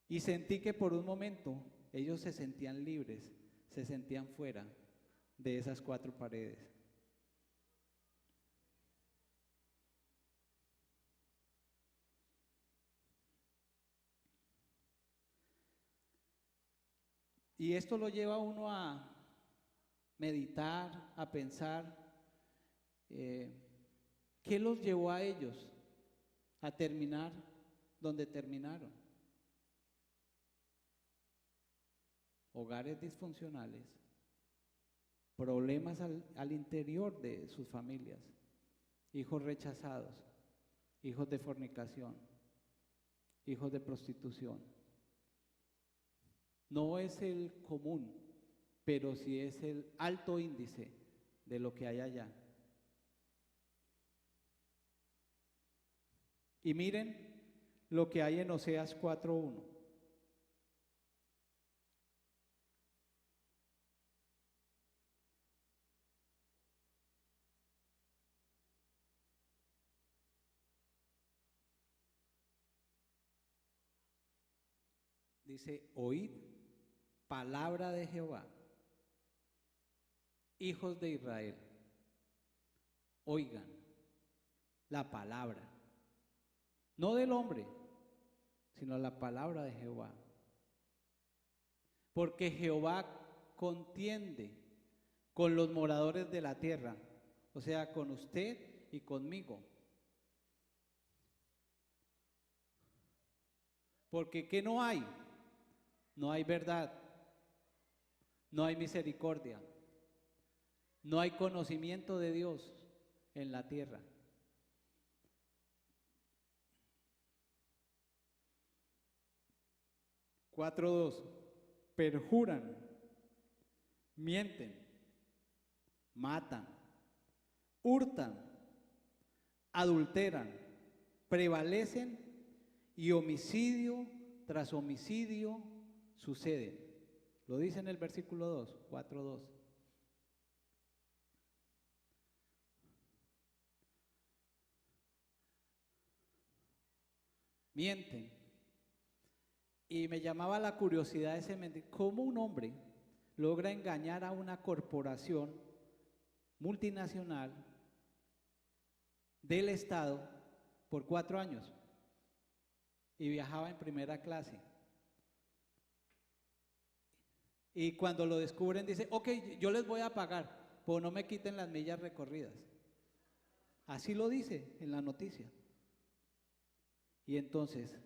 y sentí que por un momento ellos se sentían libres, se sentían fuera de esas 4 paredes. Y esto lo lleva a uno a meditar, a pensar, ¿qué los llevó a ellos a terminar donde terminaron? Hogares disfuncionales, problemas al interior de sus familias, hijos rechazados, hijos de fornicación, hijos de prostitución. No es el común, pero sí es el alto índice de lo que hay allá. Y miren lo que hay en Oseas 4:1. Dice, oíd palabra de Jehová, hijos de Israel, oigan la palabra, no del hombre, sino la palabra de Jehová. Porque Jehová contiende con los moradores de la tierra, o sea, con usted y conmigo. Porque ¿qué no hay? No hay verdad, no hay misericordia, no hay conocimiento de Dios en la tierra. Cuatro dos, perjuran, mienten, matan, hurtan, adulteran, prevalecen y homicidio tras homicidio suceden. Lo dice en el versículo 2, 4:2. Mienten. Y me llamaba la curiosidad ese mentir, ¿cómo un hombre logra engañar a una corporación multinacional del Estado por 4 años? Y viajaba en primera clase. Y cuando lo descubren dice, ok, yo les voy a pagar, pero no me quiten las millas recorridas. Así lo dice en la noticia. Y entonces,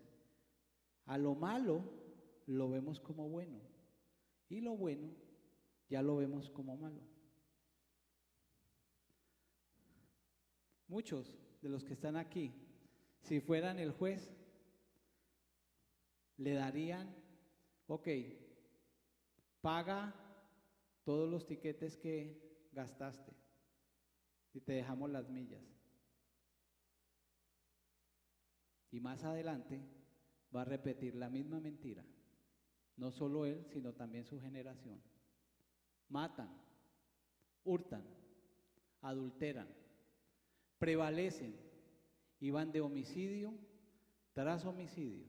a lo malo lo vemos como bueno y lo bueno ya lo vemos como malo. Muchos de los que están aquí, si fueran el juez, le darían, ok, paga todos los tiquetes que gastaste y te dejamos las millas. Y más adelante va a repetir la misma mentira, no solo él, sino también su generación. Matan, hurtan, adulteran, prevalecen y van de homicidio tras homicidio.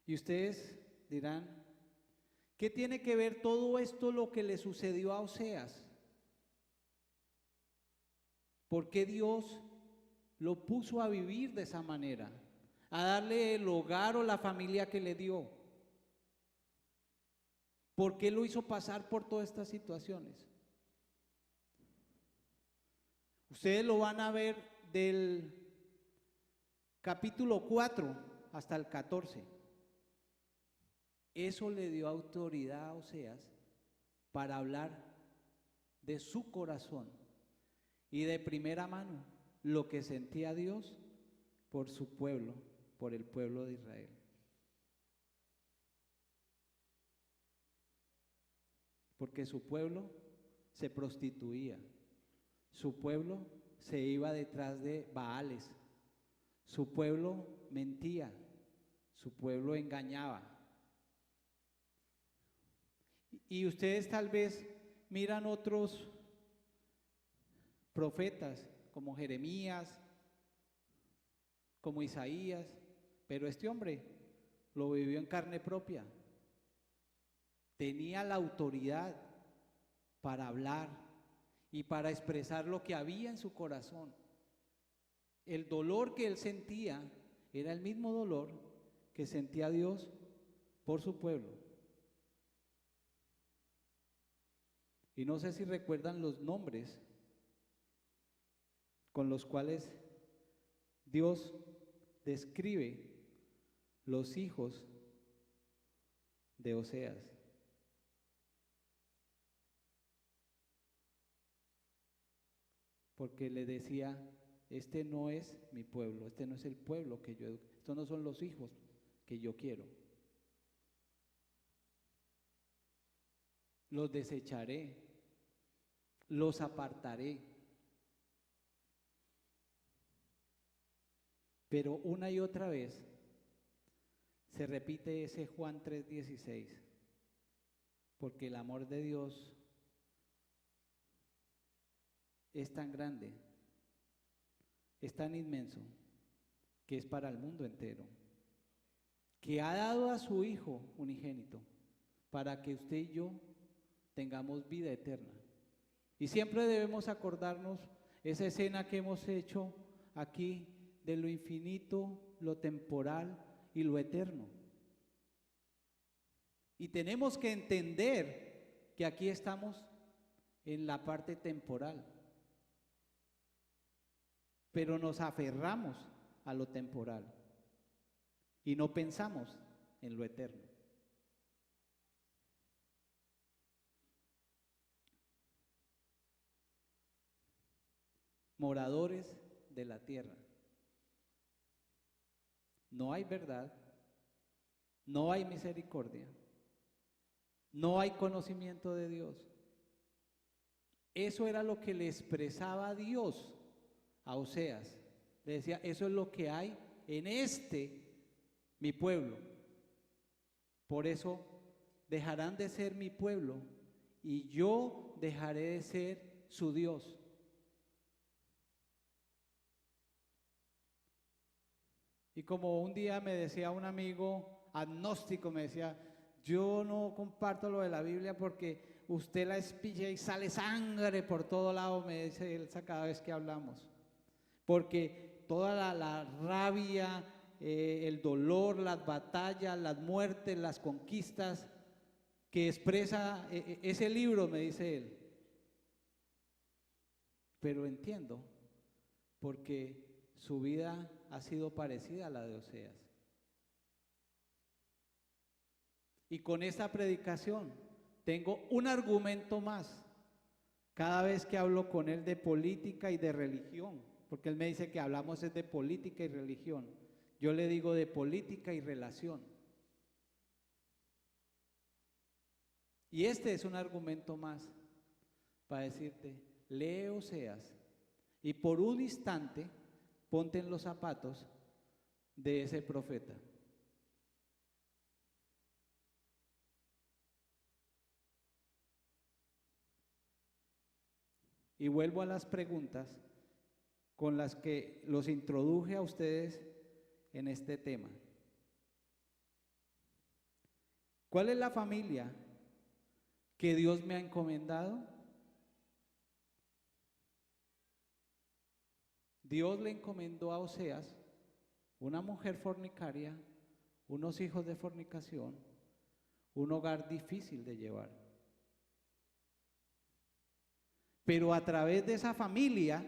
Y ustedes dirán, ¿qué tiene que ver todo esto lo que le sucedió a Oseas? ¿Por qué Dios lo puso a vivir de esa manera? A darle el hogar o la familia que le dio. ¿Por qué lo hizo pasar por todas estas situaciones? Ustedes lo van a ver del capítulo 4 hasta el 14. Eso le dio autoridad a Oseas para hablar de su corazón y de primera mano lo que sentía Dios por su pueblo, por el pueblo de Israel. Porque su pueblo se prostituía, su pueblo se iba detrás de Baales, su pueblo mentía, su pueblo engañaba. Y ustedes tal vez miran otros profetas como Jeremías, como Isaías, pero este hombre lo vivió en carne propia. Tenía la autoridad para hablar y para expresar lo que había en su corazón. El dolor que él sentía era el mismo dolor que sentía Dios por su pueblo. Y no sé si recuerdan los nombres con los cuales Dios describe los hijos de Oseas. Porque le decía, este no es mi pueblo, este no es el pueblo que yo, estos no son los hijos que yo quiero. Los desecharé, los apartaré. Pero una y otra vez se repite ese Juan 3:16, porque el amor de Dios es tan grande, es tan inmenso, que es para el mundo entero, que ha dado a su Hijo unigénito, para que usted y yo tengamos vida eterna. Y siempre debemos acordarnos esa escena que hemos hecho aquí de lo infinito, lo temporal y lo eterno. Y tenemos que entender que aquí estamos en la parte temporal, pero nos aferramos a lo temporal y no pensamos en lo eterno. Moradores de la tierra. No hay verdad, no hay misericordia, no hay conocimiento de Dios. Eso era lo que le expresaba Dios a Oseas. Le decía, eso es lo que hay en mi pueblo. Por eso dejarán de ser mi pueblo y yo dejaré de ser su Dios. Y como un día me decía un amigo agnóstico, me decía, yo no comparto lo de la Biblia porque usted la espilla y sale sangre por todo lado, me dice él cada vez que hablamos. Porque toda la rabia, el dolor, las batallas, las muertes, las conquistas que expresa ese libro, me dice él. Pero entiendo, porque su vida ha sido parecida a la de Oseas. Y con esta predicación tengo un argumento más cada vez que hablo con él de política y de religión, porque él me dice que hablamos es de política y religión. Yo le digo de política y relación. Y este es un argumento más para decirte, lee Oseas y por un instante ponte en los zapatos de ese profeta. Y vuelvo a las preguntas con las que los introduje a ustedes en este tema. ¿Cuál es la familia que Dios me ha encomendado? Dios le encomendó a Oseas una mujer fornicaria, unos hijos de fornicación, un hogar difícil de llevar. Pero a través de esa familia,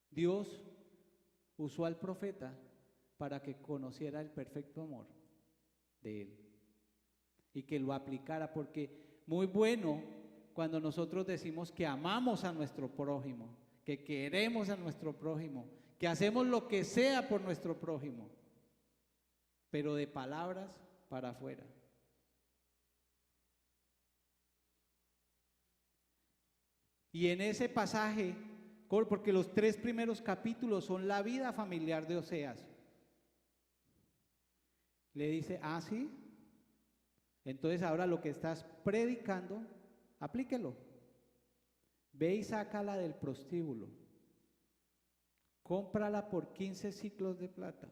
Dios usó al profeta para que conociera el perfecto amor de él y que lo aplicara, porque muy bueno cuando nosotros decimos que amamos a nuestro prójimo, que queremos a nuestro prójimo, que hacemos lo que sea por nuestro prójimo, pero de palabras para afuera. Y en ese pasaje, porque los 3 primeros capítulos son la vida familiar de Oseas, le dice, ah, sí, entonces ahora lo que estás predicando, aplíquelo. Ve y sácala del prostíbulo, cómprala por 15 siclos de plata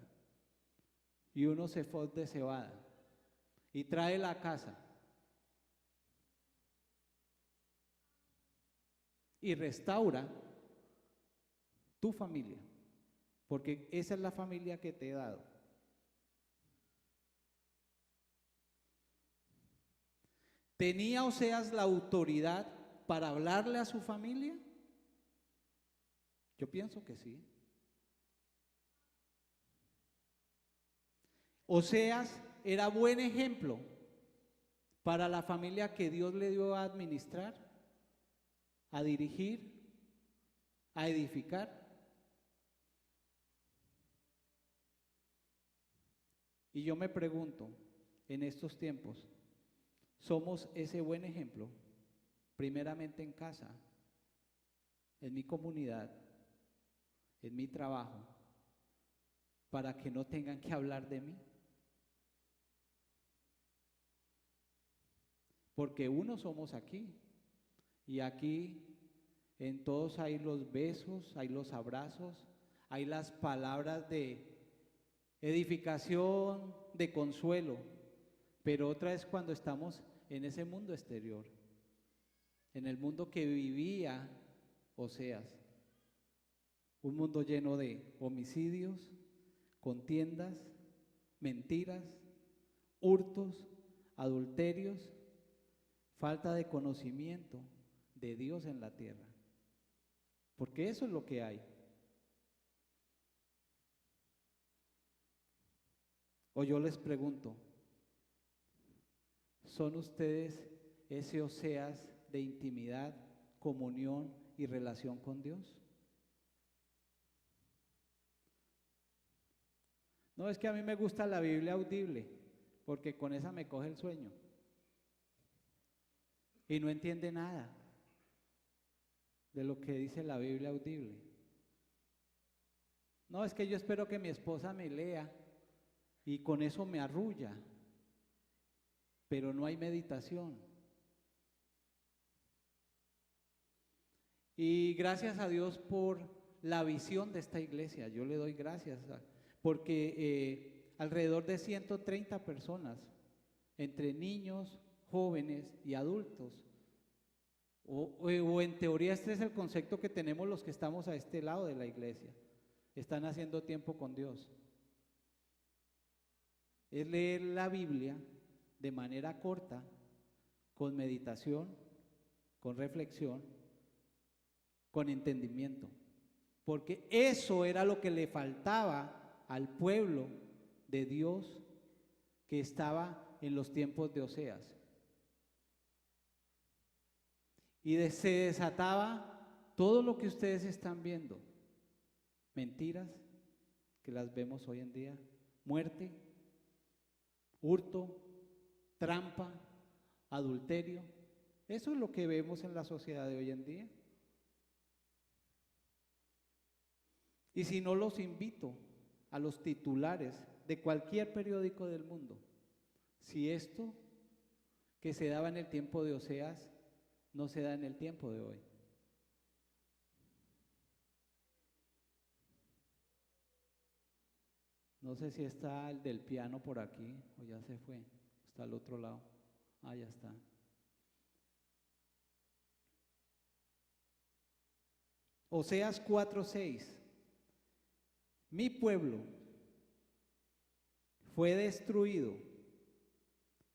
y unos efod de cebada y tráela a casa y restaura tu familia, porque esa es la familia que te he dado. ¿Tenía Oseas la autoridad para hablarle a su familia? Yo pienso que sí. Oseas era buen ejemplo para la familia que Dios le dio a administrar, a dirigir, a edificar. Y yo me pregunto, en estos tiempos, ¿somos ese buen ejemplo? Primeramente en casa, en mi comunidad, en mi trabajo, para que no tengan que hablar de mí. Porque uno somos aquí, y aquí en todos hay los besos, hay los abrazos, hay las palabras de edificación, de consuelo, pero otra es cuando estamos en ese mundo exterior, en el mundo que vivía Oseas, un mundo lleno de homicidios, contiendas, mentiras, hurtos, adulterios, falta de conocimiento de Dios en la tierra, porque eso es lo que hay. O yo les pregunto, ¿son ustedes ese Oseas de intimidad, comunión y relación con Dios? No, es que a mí me gusta la Biblia audible, porque con esa me coge el sueño y no entiende nada de lo que dice la Biblia audible. No, es que yo espero que mi esposa me lea y con eso me arrulla, pero no hay meditación. Y gracias a Dios por la visión de esta iglesia, yo le doy gracias, porque alrededor de 130 personas, entre niños, jóvenes y adultos, o en teoría este es el concepto que tenemos los que estamos a este lado de la iglesia, están haciendo tiempo con Dios. Es leer la Biblia de manera corta, con meditación, con reflexión, con entendimiento, porque eso era lo que le faltaba al pueblo de Dios que estaba en los tiempos de Oseas. Y se desataba todo lo que ustedes están viendo, mentiras que las vemos hoy en día, muerte, hurto, trampa, adulterio. Eso es lo que vemos en la sociedad de hoy en día. Y si no, los invito a los titulares de cualquier periódico del mundo, si esto que se daba en el tiempo de Oseas no se da en el tiempo de hoy. No sé si está el del piano por aquí o ya se fue. Está al otro lado. Ah, ya está. Oseas 4:6. Mi pueblo fue destruido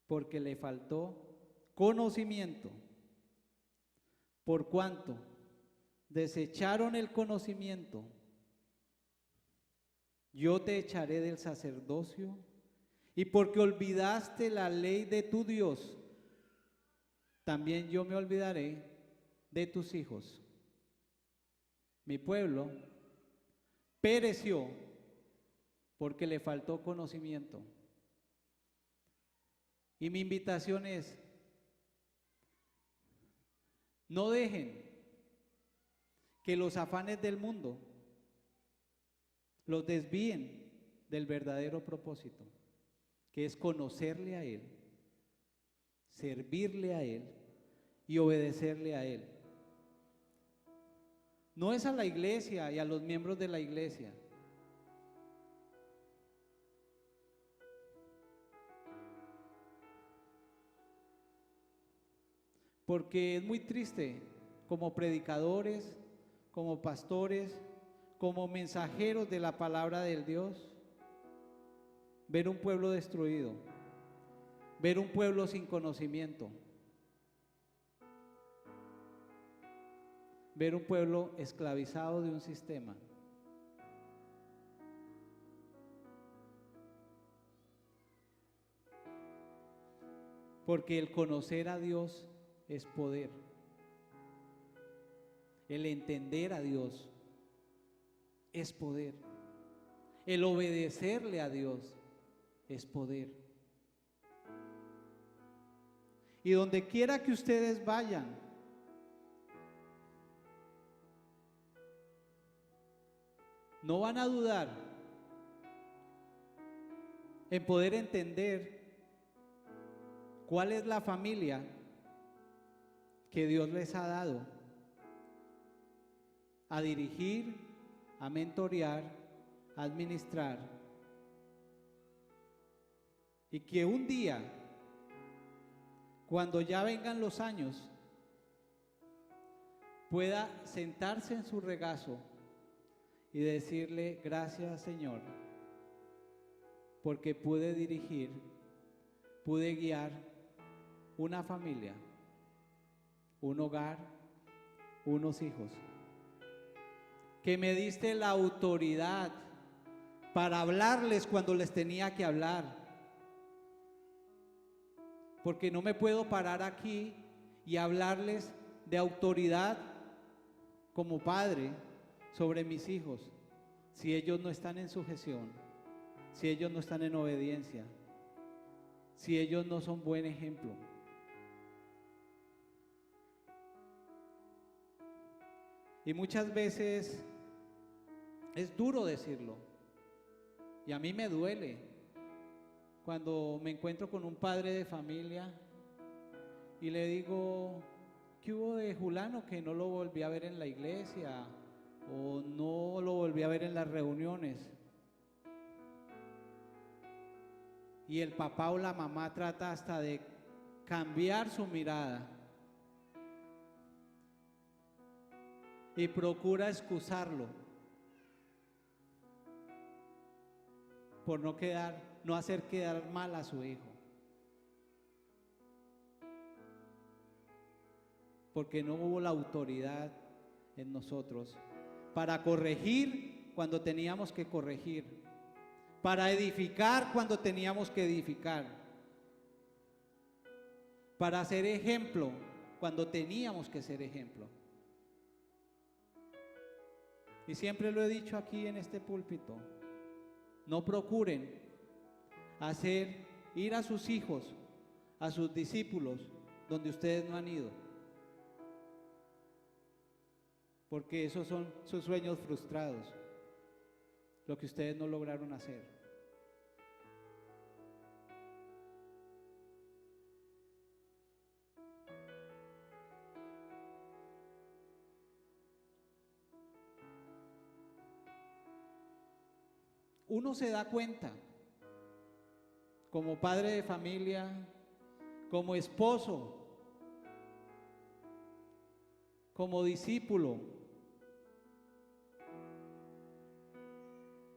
porque le faltó conocimiento, por cuanto desecharon el conocimiento. Yo te echaré del sacerdocio, y porque olvidaste la ley de tu Dios, también yo me olvidaré de tus hijos. Mi pueblo pereció porque le faltó conocimiento. Y mi invitación es: no dejen que los afanes del mundo los desvíen del verdadero propósito, que es conocerle a Él, servirle a Él y obedecerle a Él. No es a la iglesia y a los miembros de la iglesia. Porque es muy triste como predicadores, como pastores, como mensajeros de la palabra del Dios, ver un pueblo destruido, ver un pueblo sin conocimiento, ver un pueblo esclavizado de un sistema. Porque el conocer a Dios es poder. El entender a Dios es poder. El obedecerle a Dios es poder. Y donde quiera que ustedes vayan, no van a dudar en poder entender cuál es la familia que Dios les ha dado a dirigir, a mentorear, a administrar, y que un día, cuando ya vengan los años, pueda sentarse en su regazo y decirle: gracias, Señor, porque pude dirigir, pude guiar una familia, un hogar, unos hijos, que me diste la autoridad para hablarles cuando les tenía que hablar, porque no me puedo parar aquí y hablarles de autoridad como padre sobre mis hijos si ellos no están en sujeción, si ellos no están en obediencia, si ellos no son buen ejemplo. Y muchas veces es duro decirlo, y a mí me duele cuando me encuentro con un padre de familia y le digo: ¿qué hubo de Julano que no lo volví a ver en la iglesia o no lo volví a ver en las reuniones? Y el papá o la mamá trata hasta de cambiar su mirada y procura excusarlo por no hacer quedar mal a su hijo, porque no hubo la autoridad en nosotros para corregir cuando teníamos que corregir, para edificar cuando teníamos que edificar, para ser ejemplo cuando teníamos que ser ejemplo. Y siempre lo he dicho aquí en este púlpito: no procuren ir a sus hijos, a sus discípulos, donde ustedes no han ido, porque esos son sus sueños frustrados, lo que ustedes no lograron hacer. Uno se da cuenta como padre de familia, como esposo, como discípulo,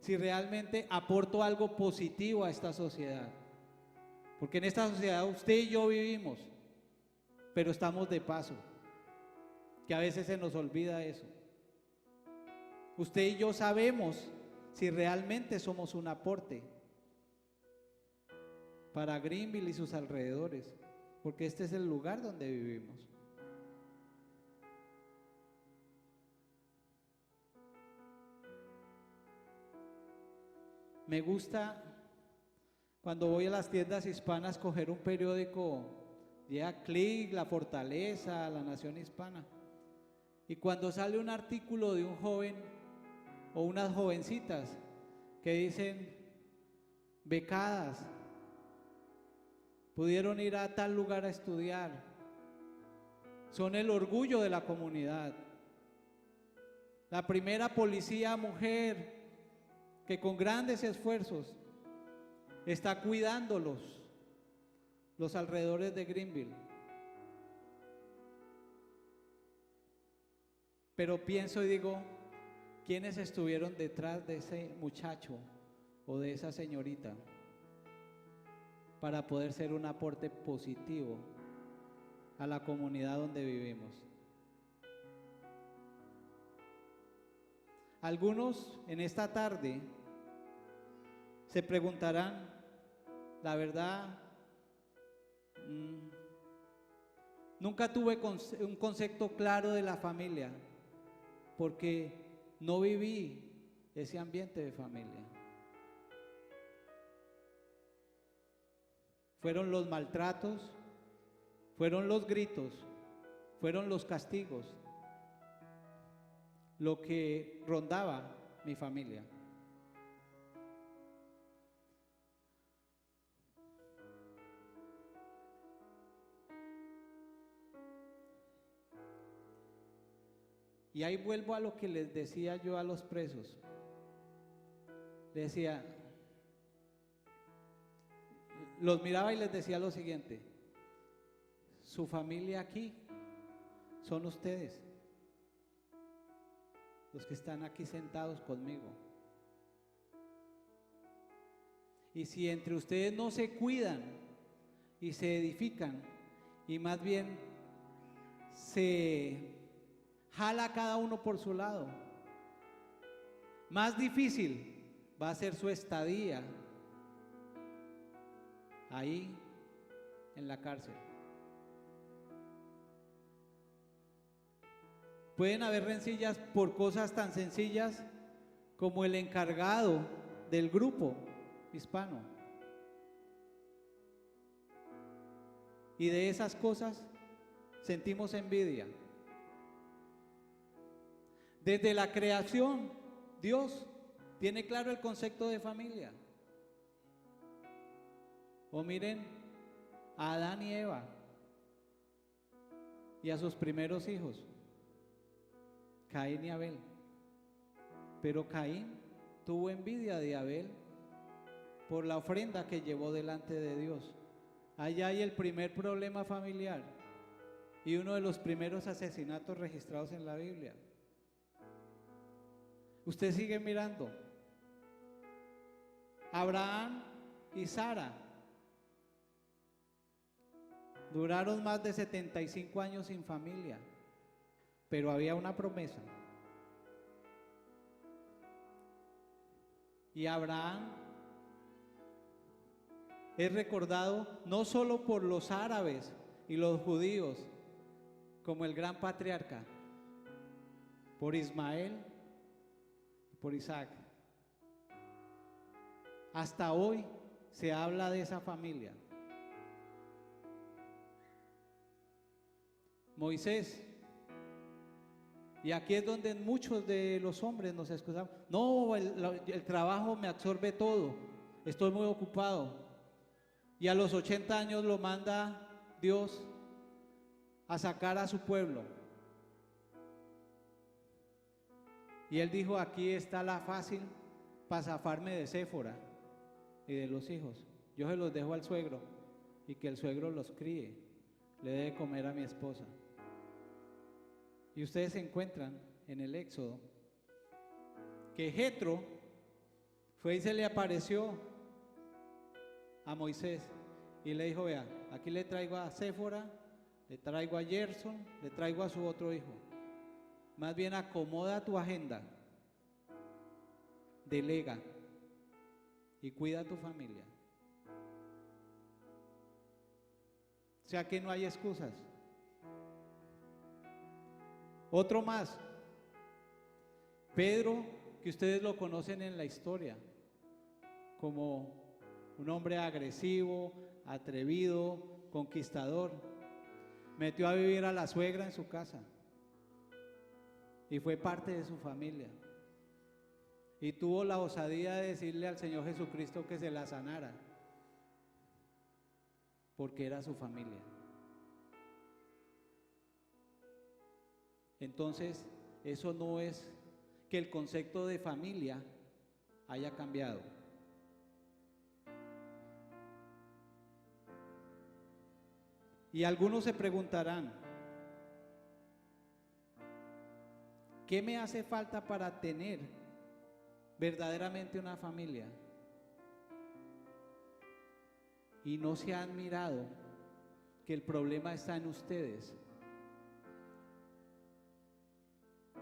si realmente aporto algo positivo a esta sociedad. Porque en esta sociedad usted y yo vivimos, pero estamos de paso, que a veces se nos olvida eso. Usted y yo sabemos si realmente somos un aporte para Greenville y sus alrededores, porque este es el lugar donde vivimos. Me gusta cuando voy a las tiendas hispanas coger un periódico, ya Click, La Fortaleza, La Nación Hispana, y cuando sale un artículo de un joven o unas jovencitas que dicen becadas, pudieron ir a tal lugar a estudiar, son el orgullo de la comunidad. La primera policía mujer que con grandes esfuerzos está cuidando los alrededores de Greenville. Pero pienso y digo, ¿quiénes estuvieron detrás de ese muchacho o de esa señorita para poder ser un aporte positivo a la comunidad donde vivimos? Algunos en esta tarde se preguntarán, la verdad, nunca tuve un concepto claro de la familia, porque no viví ese ambiente de familia. Fueron los maltratos, fueron los gritos, fueron los castigos, lo que rondaba mi familia. Y ahí vuelvo a lo que les decía yo a los presos. Les decía, los miraba y les decía lo siguiente: su familia aquí son ustedes, los que están aquí sentados conmigo. Y si entre ustedes no se cuidan y se edifican, y más bien se jala cada uno por su lado, más difícil va a ser su estadía ahí en la cárcel. Pueden haber rencillas por cosas tan sencillas como el encargado del grupo hispano. Y de esas cosas sentimos envidia. Desde la creación, Dios tiene claro el concepto de familia. O miren a Adán y Eva y a sus primeros hijos, Caín y Abel. Pero Caín tuvo envidia de Abel por la ofrenda que llevó delante de Dios. Allá hay el primer problema familiar y uno de los primeros asesinatos registrados en la Biblia. Usted sigue mirando. Abraham y Sara duraron más de 75 años sin familia, pero había una promesa. Y Abraham es recordado no solo por los árabes y los judíos como el gran patriarca, por Ismael y por Isaac. Hasta hoy se habla de esa familia. Moisés, y aquí es donde muchos de los hombres nos excusamos: no, el trabajo me absorbe todo, estoy muy ocupado. Y a los 80 años lo manda Dios a sacar a su pueblo. Y él dijo: aquí está la fácil para zafarme de Séfora y de los hijos. yo se los dejo al suegro y que el suegro los críe, le dé de comer a mi esposa. Y ustedes se encuentran en el Éxodo que Jetro fue y se le apareció a Moisés y le dijo: vea, aquí le traigo a Séfora, le traigo a Gerson, le traigo a su otro hijo. Más bien acomoda tu agenda, delega y cuida a tu familia. O sea que no hay excusas. Otro más, Pedro, que ustedes lo conocen en la historia como un hombre agresivo, atrevido, conquistador, metió a vivir a la suegra en su casa y fue parte de su familia. Y tuvo la osadía de decirle al Señor Jesucristo que se la sanara, porque era su familia. Entonces, eso no es que el concepto de familia haya cambiado. Y algunos se preguntarán: ¿qué me hace falta para tener verdaderamente una familia? Y no se han mirado que el problema está en ustedes.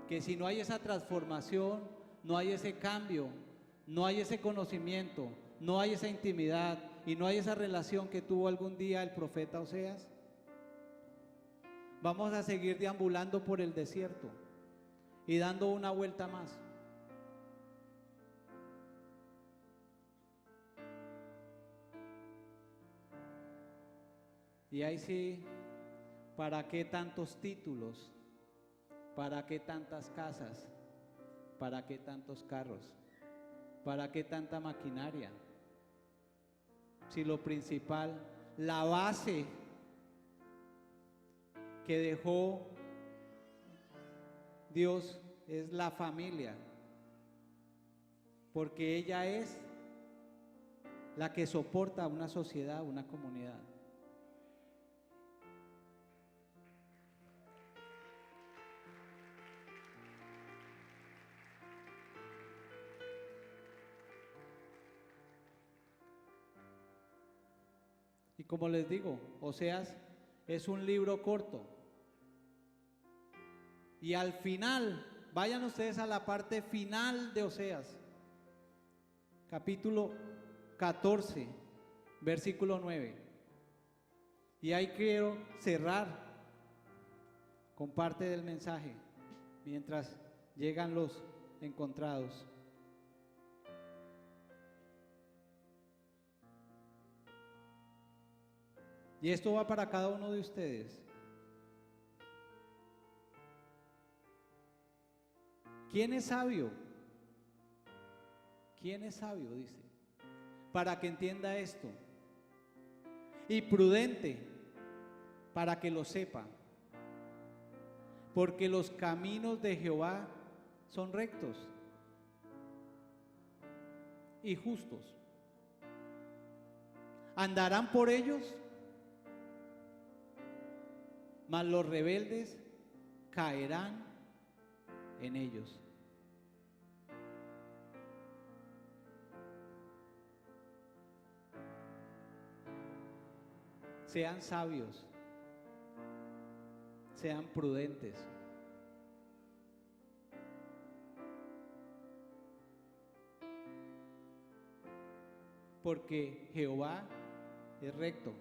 Que si no hay esa transformación, no hay ese cambio, no hay ese conocimiento, no hay esa intimidad y no hay esa relación que tuvo algún día el profeta Oseas, vamos a seguir deambulando por el desierto y dando una vuelta más. Y ahí sí, ¿para qué tantos títulos? ¿Para qué tantas casas? ¿Para qué tantos carros? ¿Para qué tanta maquinaria? Si lo principal, la base que dejó Dios es la familia, porque ella es la que soporta una sociedad, una comunidad. Y como les digo, Oseas es un libro corto. Y al final, vayan ustedes a la parte final de Oseas, capítulo 14, versículo 9. Y ahí quiero cerrar con parte del mensaje, mientras llegan los encontrados. Y esto va para cada uno de ustedes. ¿Quién es sabio? ¿Quién es sabio? Dice, para que entienda esto. Y prudente, para que lo sepa. Porque los caminos de Jehová son rectos y justos. ¿Andarán por ellos? Mas los rebeldes caerán en ellos. Sean sabios, sean prudentes. Porque Jehová es recto.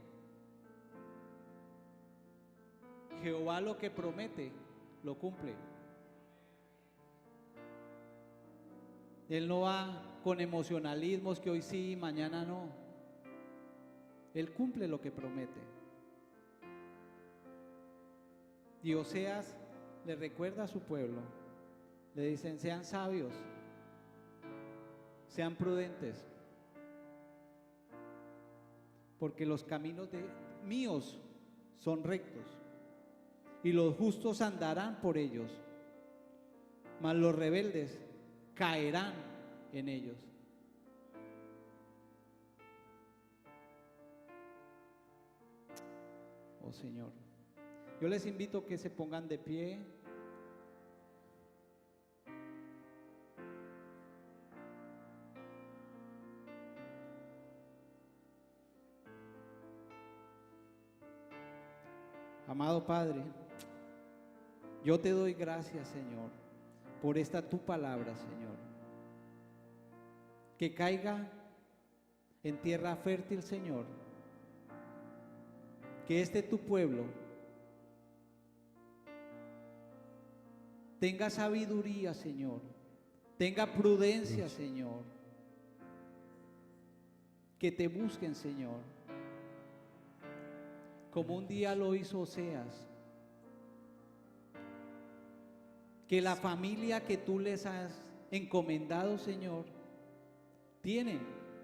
Jehová lo que promete, lo cumple. Él no va con emocionalismos que hoy sí y mañana no. Él cumple lo que promete. Y Oseas le recuerda a su pueblo, le dicen: sean sabios, sean prudentes, porque los caminos míos son rectos y los justos andarán por ellos, mas los rebeldes caerán en ellos. oh Señor. Yo les invito a que se pongan de pie. Amado Padre, yo te doy gracias, Señor, por esta tu palabra, Señor. Que caiga en tierra fértil, Señor. Que este tu pueblo tenga sabiduría, Señor. Tenga prudencia, Señor. Que te busquen, Señor. Como un día lo hizo Oseas. Que la familia que tú les has encomendado, Señor, tiene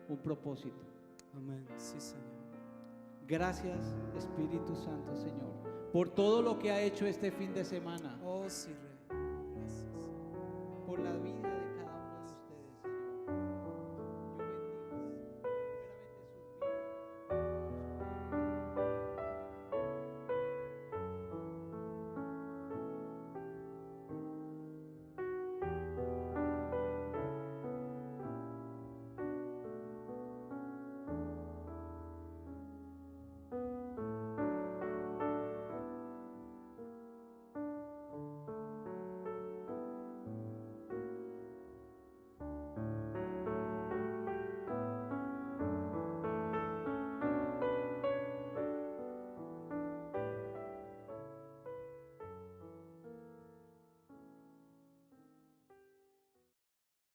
un propósito. Amén. Sí, Señor. Gracias, Espíritu Santo, Señor, por todo lo que ha hecho este fin de semana. Oh, sí, Rey.